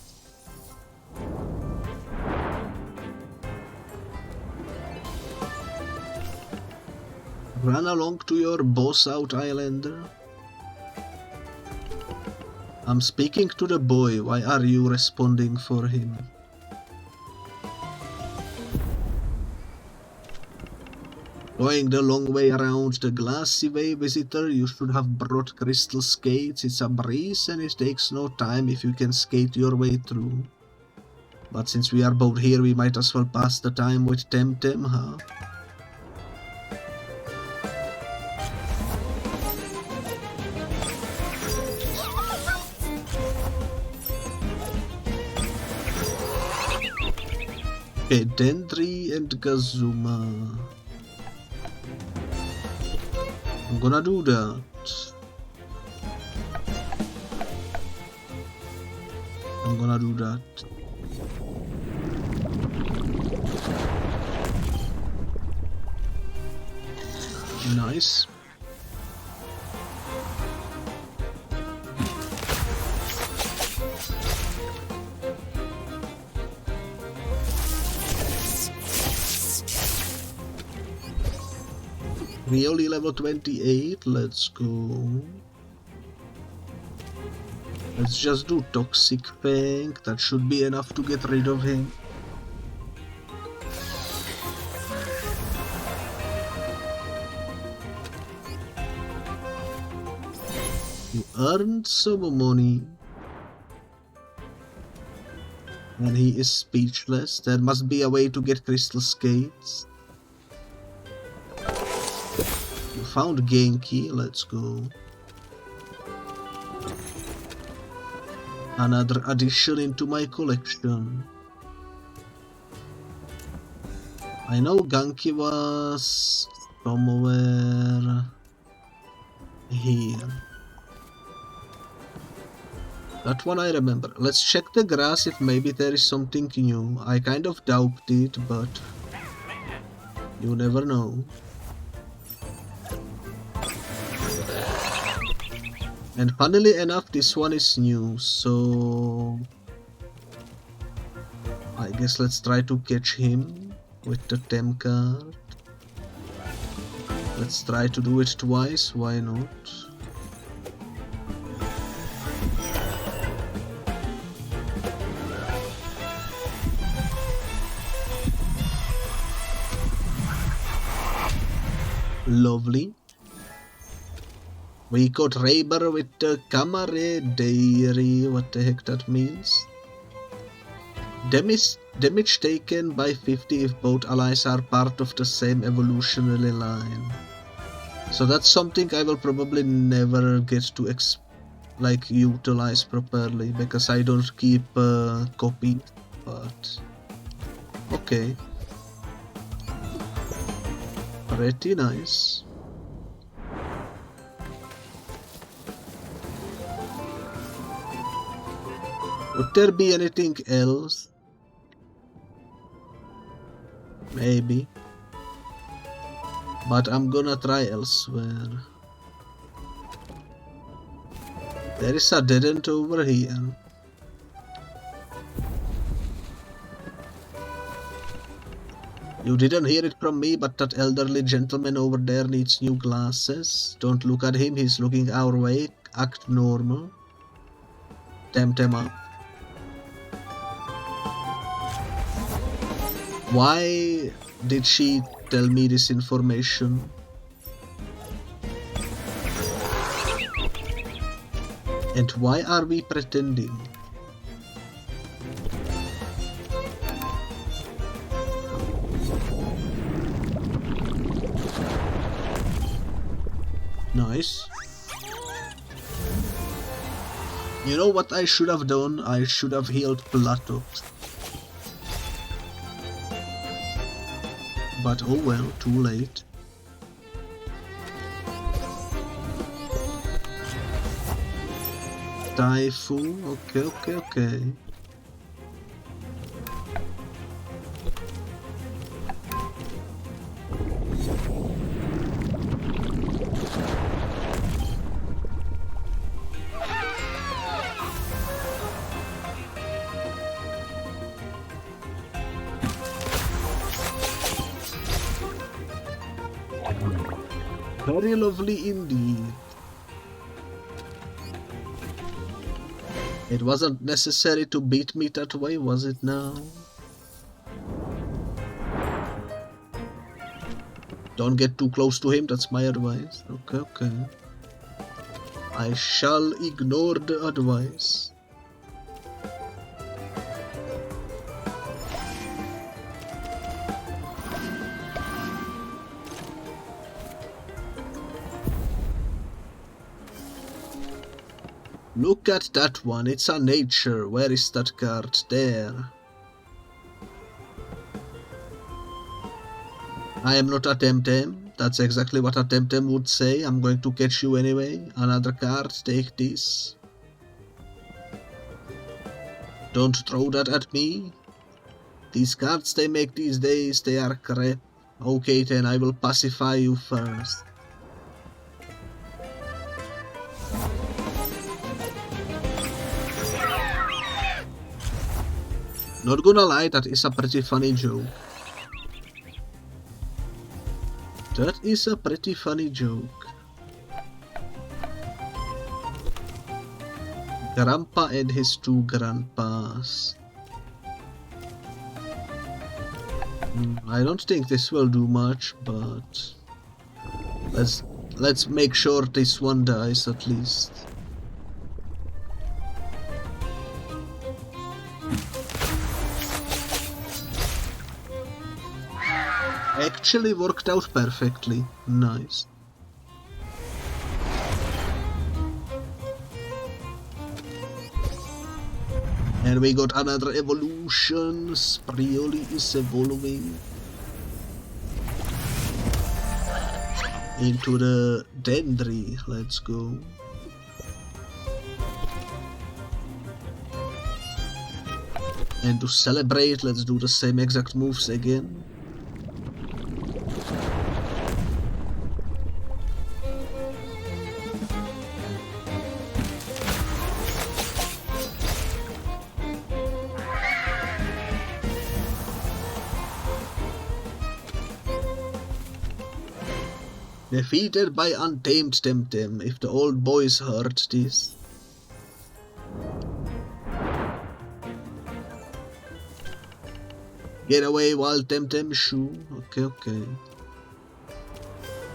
Run along to your boss out, Islander. I'm speaking to the boy, why are you responding for him? Going the long way around the glassy way, visitor, you should have brought crystal skates. It's a breeze and it takes no time if you can skate your way through. But since we are both here, we might as well pass the time with Temtem, huh? Okay, Dendry and Gazuma. I'm gonna do that. I'm gonna do that. Nice. We only level 28, let's go. Let's just do Toxic Fang, that should be enough to get rid of him. You earned some money. And he is speechless. There must be a way to get crystal skates. You found Genki, let's go. Another addition into my collection. I know Genki was somewhere here. That one I remember. Let's check the grass if maybe there is something new. I kind of doubt it, but you never know. And funnily enough, this one is new, so I guess let's try to catch him with the Tem card. Let's try to do it twice, why not? Lovely. We got Ragebarrel with the camaraderie, what the heck that means. Damage taken by 50 if both allies are part of the same evolutionary line. So that's something I will probably never get to utilize properly, because I don't keep copies, but okay. Pretty nice. Would there be anything else? Maybe. But I'm gonna try elsewhere. There is a dead end over here. You didn't hear it from me, but that elderly gentleman over there needs new glasses. Don't look at him, he's looking our way. Act normal. Temtem up. Why did she tell me this information? And why are we pretending? Nice. You know what I should have done? I should have healed Plato. But oh well, too late. Typhoon, okay. Very lovely indeed. It wasn't necessary to beat me that way, was it now? Don't get too close to him, that's my advice. Okay. I shall ignore the advice. Look at that one, it's a nature. Where is that card? There. I am not a Temtem. That's exactly what a Temtem would say. I'm going to catch you anyway. Another card, take this. Don't throw that at me. These cards they make these days, they are crap. Okay then, I will pacify you first. Not gonna lie, that is a pretty funny joke. That is a pretty funny joke. Grandpa and his two grandpas. I don't think this will do much, but let's make sure this one dies at least. Actually worked out perfectly. Nice. And we got another evolution. Sprioli is evolving into the Dendry. Let's go. And to celebrate, let's do the same exact moves again. Defeated by untamed Temtem, if the old boys heard this. Get away while Temtem shoo. Okay.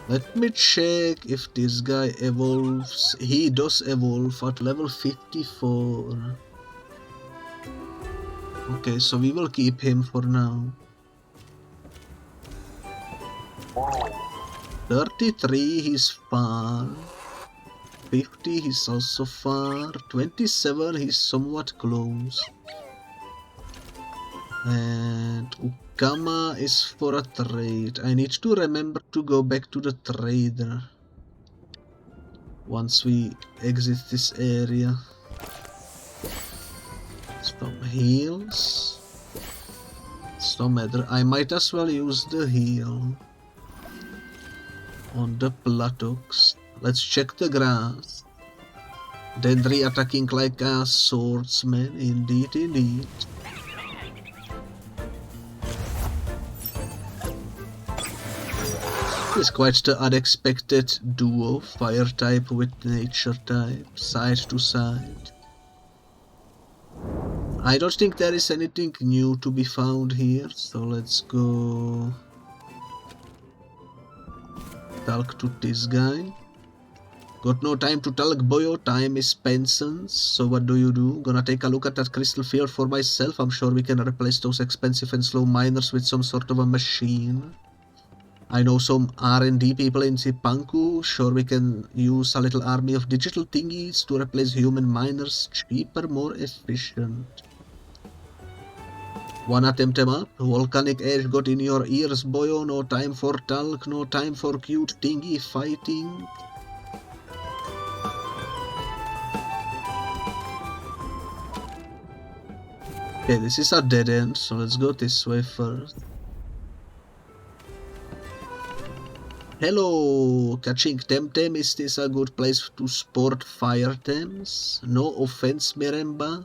Let me check if this guy evolves. He does evolve at level 54. Okay, so we will keep him for now. 33, he's far. 50, he's also far. 27, he's somewhat close. And Ukama is for a trade. I need to remember to go back to the trader once we exit this area. Some heals. It's no matter. I might as well use the heal on the buttocks. Let's check the grass. Dendry attacking like a swordsman, indeed. It's quite the unexpected duo, fire type with nature type, side to side. I don't think there is anything new to be found here, so let's go talk to this guy. Got no time to talk, boyo, time is pensions. So what do? Gonna take a look at that crystal field for myself. I'm sure we can replace those expensive and slow miners with some sort of a machine. I know some R&D people in Zipanku. Sure we can use a little army of digital thingies to replace human miners. Cheaper, more efficient. Wanna Temtem up? Volcanic ash got in your ears, boyo. No time for talk, no time for cute thingy fighting. Okay, this is a dead end, so let's go this way first. Hello, catching Temtem, is this a good place to sport fire tems? No offense, Miremba,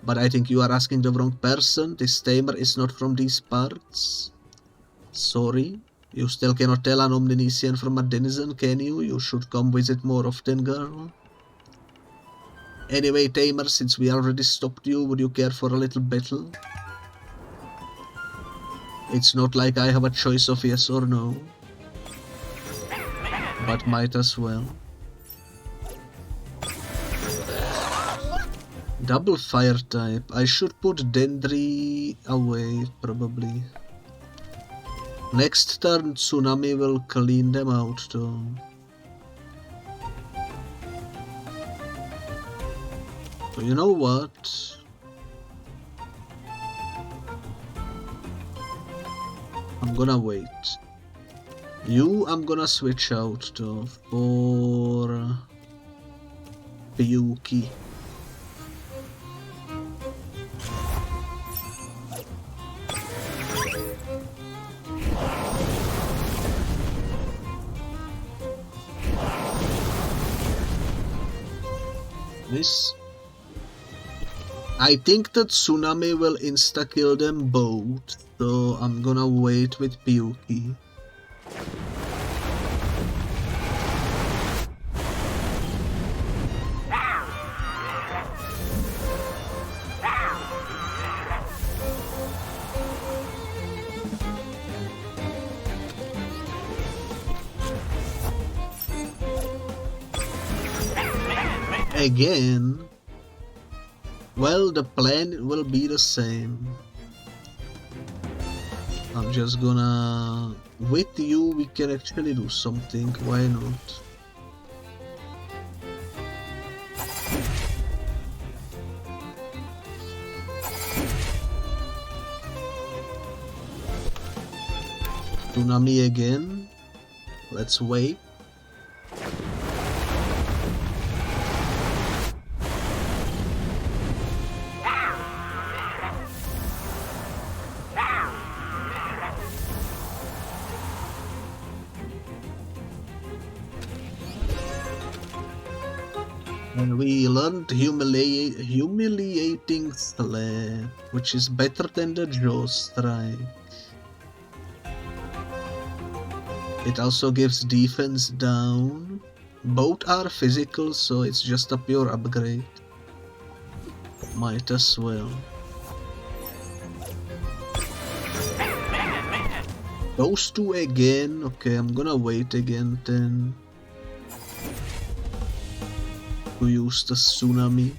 but I think you are asking the wrong person. This tamer is not from these parts. Sorry, you still cannot tell an Omninesian from a denizen, can you? You should come visit more often, girl. Anyway, Tamer, since we already stopped you, would you care for a little battle? It's not like I have a choice of yes or no, but might as well. Double fire type. I should put Dendry away, probably. Next turn, Tsunami will clean them out, though. So you know what? I'm gonna wait. You, I'm gonna switch out, though, for Pyuki. This. I think that Tsunami will insta-kill them both, so I'm gonna wait with Pyuki. Again, well, the plan will be the same. I'm just gonna... With you, we can actually do something, why not? Tsunami again. Let's wait. And we learned humiliating slap, which is better than the jaw strike. It also gives defense down. Both are physical, so it's just a pure upgrade. Might as well. Those two again. Okay, I'm gonna wait again then. To use the Tsunami.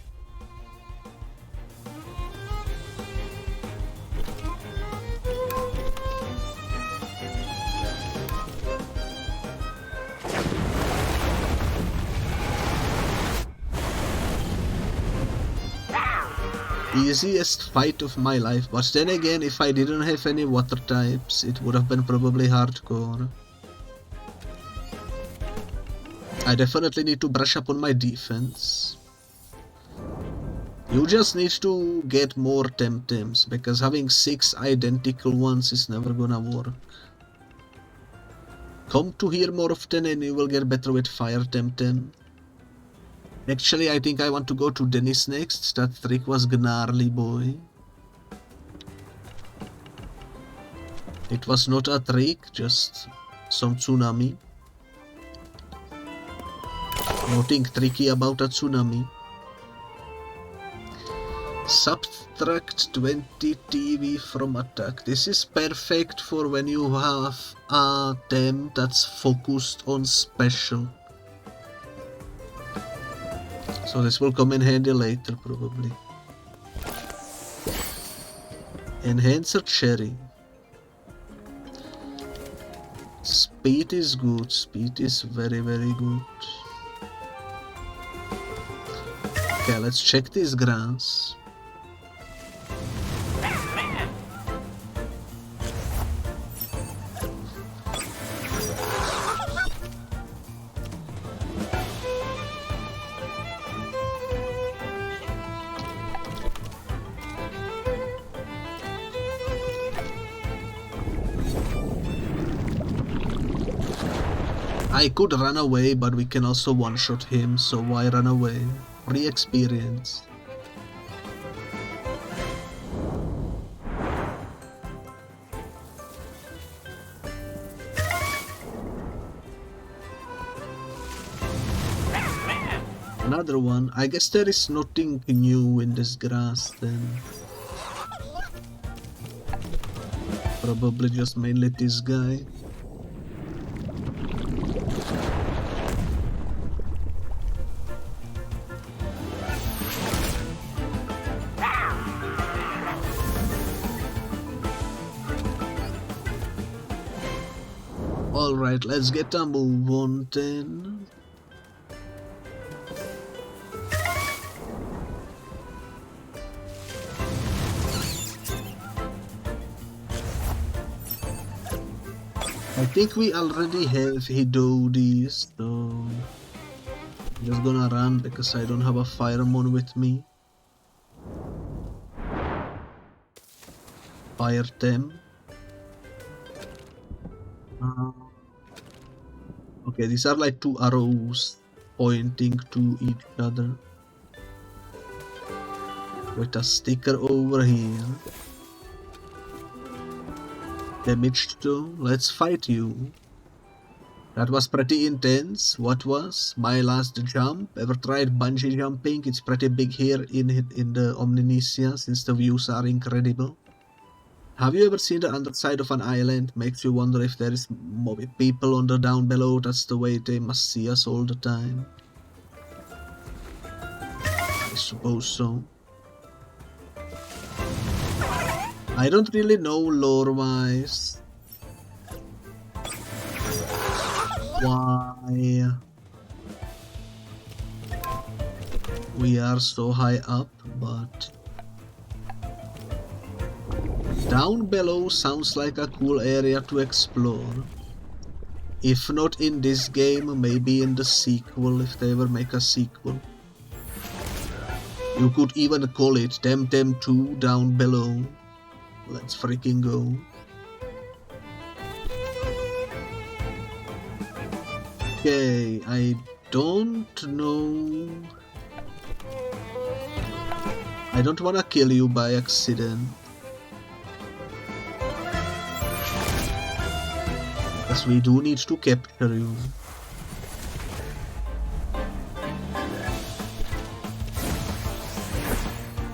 Easiest fight of my life, but then again, if I didn't have any water types, it would have been probably hardcore. I definitely need to brush up on my defense. You just need to get more Temtems, because having 6 identical ones is never gonna work. Come to here more often and you will get better with Fire Temtem. Actually, I think I want to go to Dennis next. That trick was gnarly, boy. It was not a trick, just some Tsunami. Nothing tricky about a Tsunami. Subtract 20 TV from attack. This is perfect for when you have a tem that's focused on special. So this will come in handy later, probably. Enhancer Cherry. Speed is good. Speed is very, very good. Okay, let's check this grass. I could run away, but we can also one-shot him, so why run away? Free experience. Another one. I guess there is nothing new in this grass then. Probably just mainly this guy. Alright, let's get a move on then. I think we already have Hidodis, so I'm just gonna run because I don't have a Firemon with me. Fire them. Okay, these are like two arrows pointing to each other. With a sticker over here. Damaged though, let's fight you. That was pretty intense. What was my last jump? Ever tried bungee jumping? It's pretty big here in the Omninesia since the views are incredible. Have you ever seen the underside of an island? Makes you wonder if there is people on the down below. That's the way they must see us all the time. I suppose so. I don't really know lore-wise why we are so high up, but down below sounds like a cool area to explore. If not in this game, maybe in the sequel, if they ever make a sequel. You could even call it Temtem 2 down below. Let's freaking go. Okay, I don't know. I don't wanna kill you by accident. Because we do need to capture you.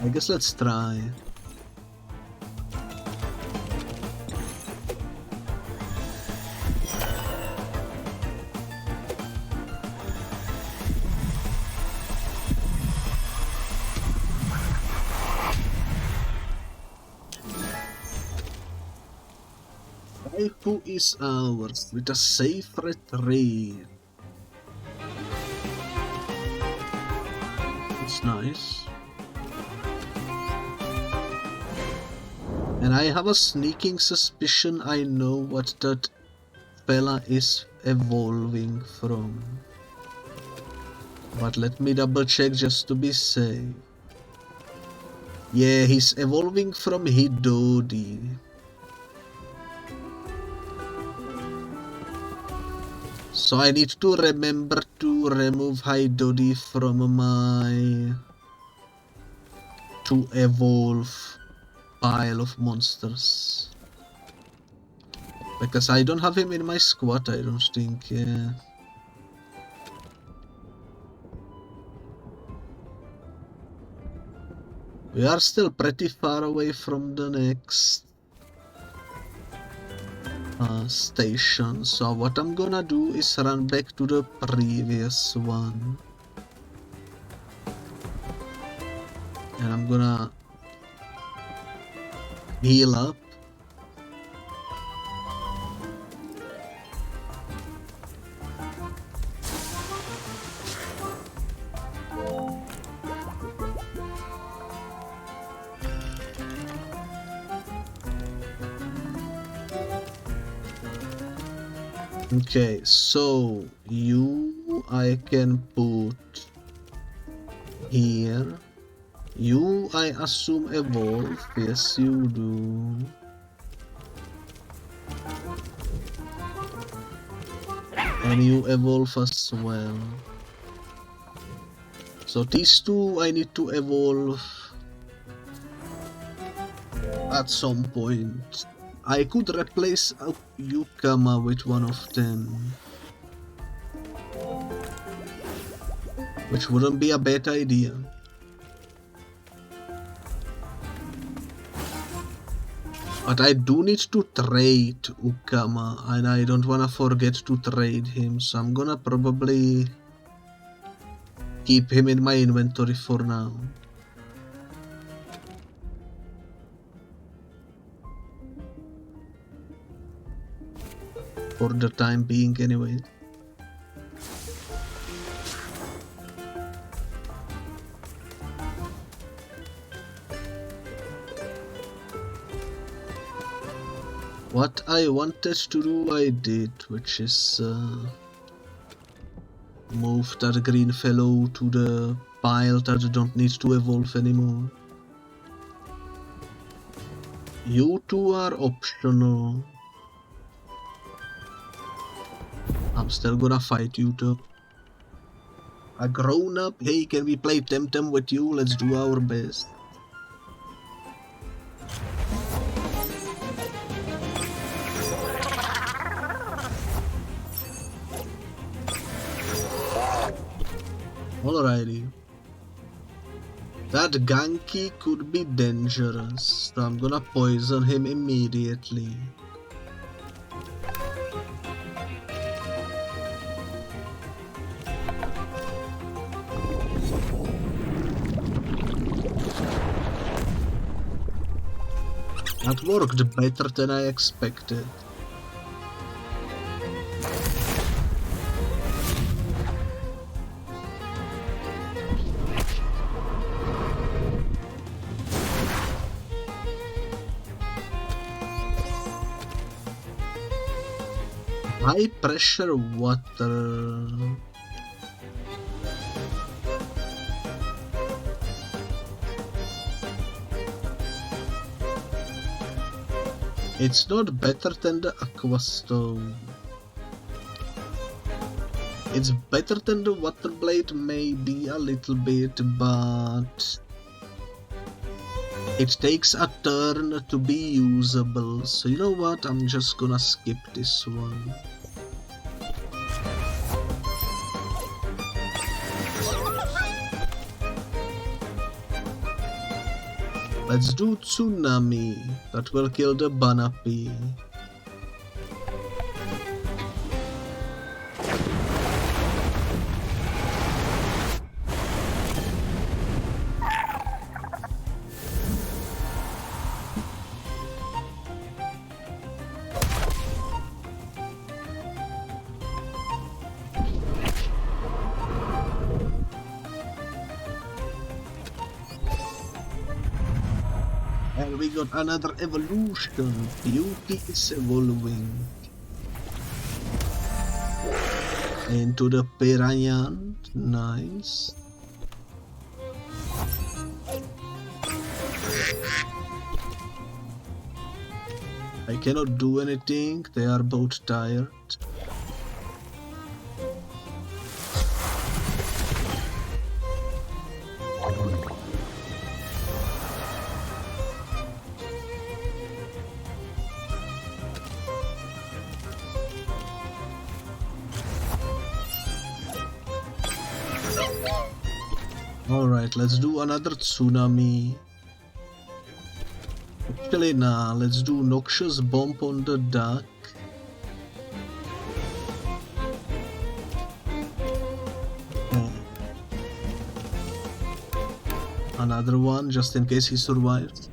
I guess let's try. Who is ours with a safe retreat? It's nice. And I have a sneaking suspicion I know what that fella is evolving from. But let me double check just to be safe. Yeah, he's evolving from Hidodi. So I need to remember to remove Hidodi from my to evolve pile of monsters. Because I don't have him in my squad, I don't think, yeah. We are still pretty far away from the next station, so what I'm gonna do is run back to the previous one. And I'm gonna heal up. Okay, so you I can put here. You I assume evolve. Yes, you do. And you evolve as well. So these two I need to evolve at some point. I could replace Yukama with one of them. which wouldn't be a bad idea. But I do need to trade Ukama, and I don't wanna forget to trade him, so I'm gonna probably keep him in my inventory for now. For the time being anyway. What I wanted to do I did, which is move that green fellow to the pile that don't need to evolve anymore. You two are optional. I'm still gonna fight you though. A grown up, hey, can we play Temtem with you? Let's do our best. Alrighty. That Ganki could be dangerous, so I'm gonna poison him immediately. That worked better than I expected. High pressure water. It's not better than the aqua stone. It's better than the water blade, maybe a little bit, but it takes a turn to be usable. So you know what? I'm just gonna skip this one. Let's do Tsunami. That will kill the Banapi. And we got another evolution. Beauty is evolving into the Piranha. Nice. I cannot do anything. They are both tired. Alright, let's do another Tsunami. Actually, nah, let's do Noxious Bomb on the duck. Another one, just in case he survives.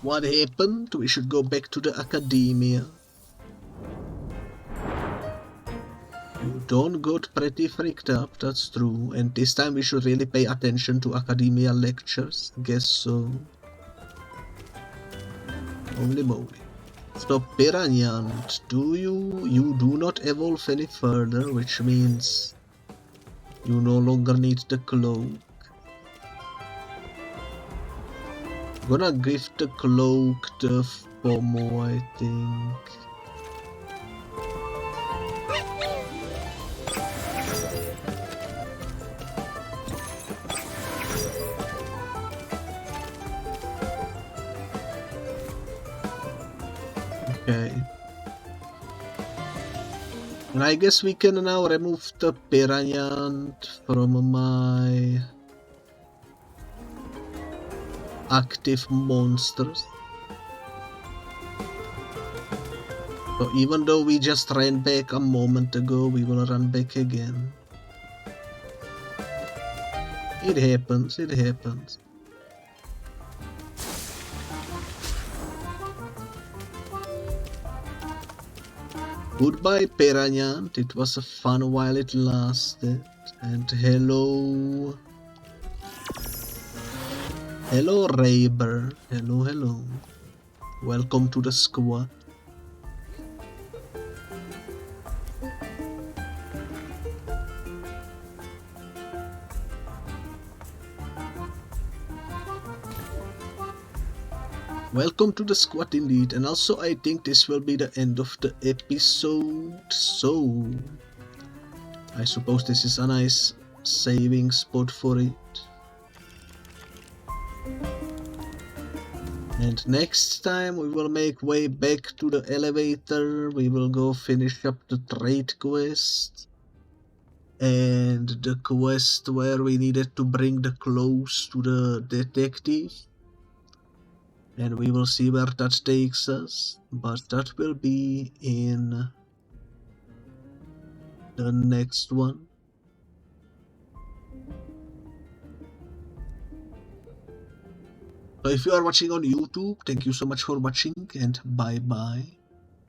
What happened? We should go back to the academia. You don't got pretty freaked up, that's true. And this time we should really pay attention to academia lectures. Guess so. Holy moly. So Piranha, you do not evolve any further, which means you no longer need the cloak. Gonna give the cloak the FOMO, I think. Okay. And I guess we can now remove the piranha from my active monsters. So even though we just ran back a moment ago, we will run back again. It happens, it happens. Goodbye, piranha. It was fun while it lasted. And hello. Hello, Ragebarrel. Hello, hello. Welcome to the squad. Welcome to the squad indeed, and also I think this will be the end of the episode, so I suppose this is a nice saving spot for it. And next time we will make way back to the elevator, we will go finish up the trade quest and the quest where we needed to bring the clothes to the detective. And we will see where that takes us, but that will be in the next one. So if you are watching on YouTube, thank you so much for watching and bye bye.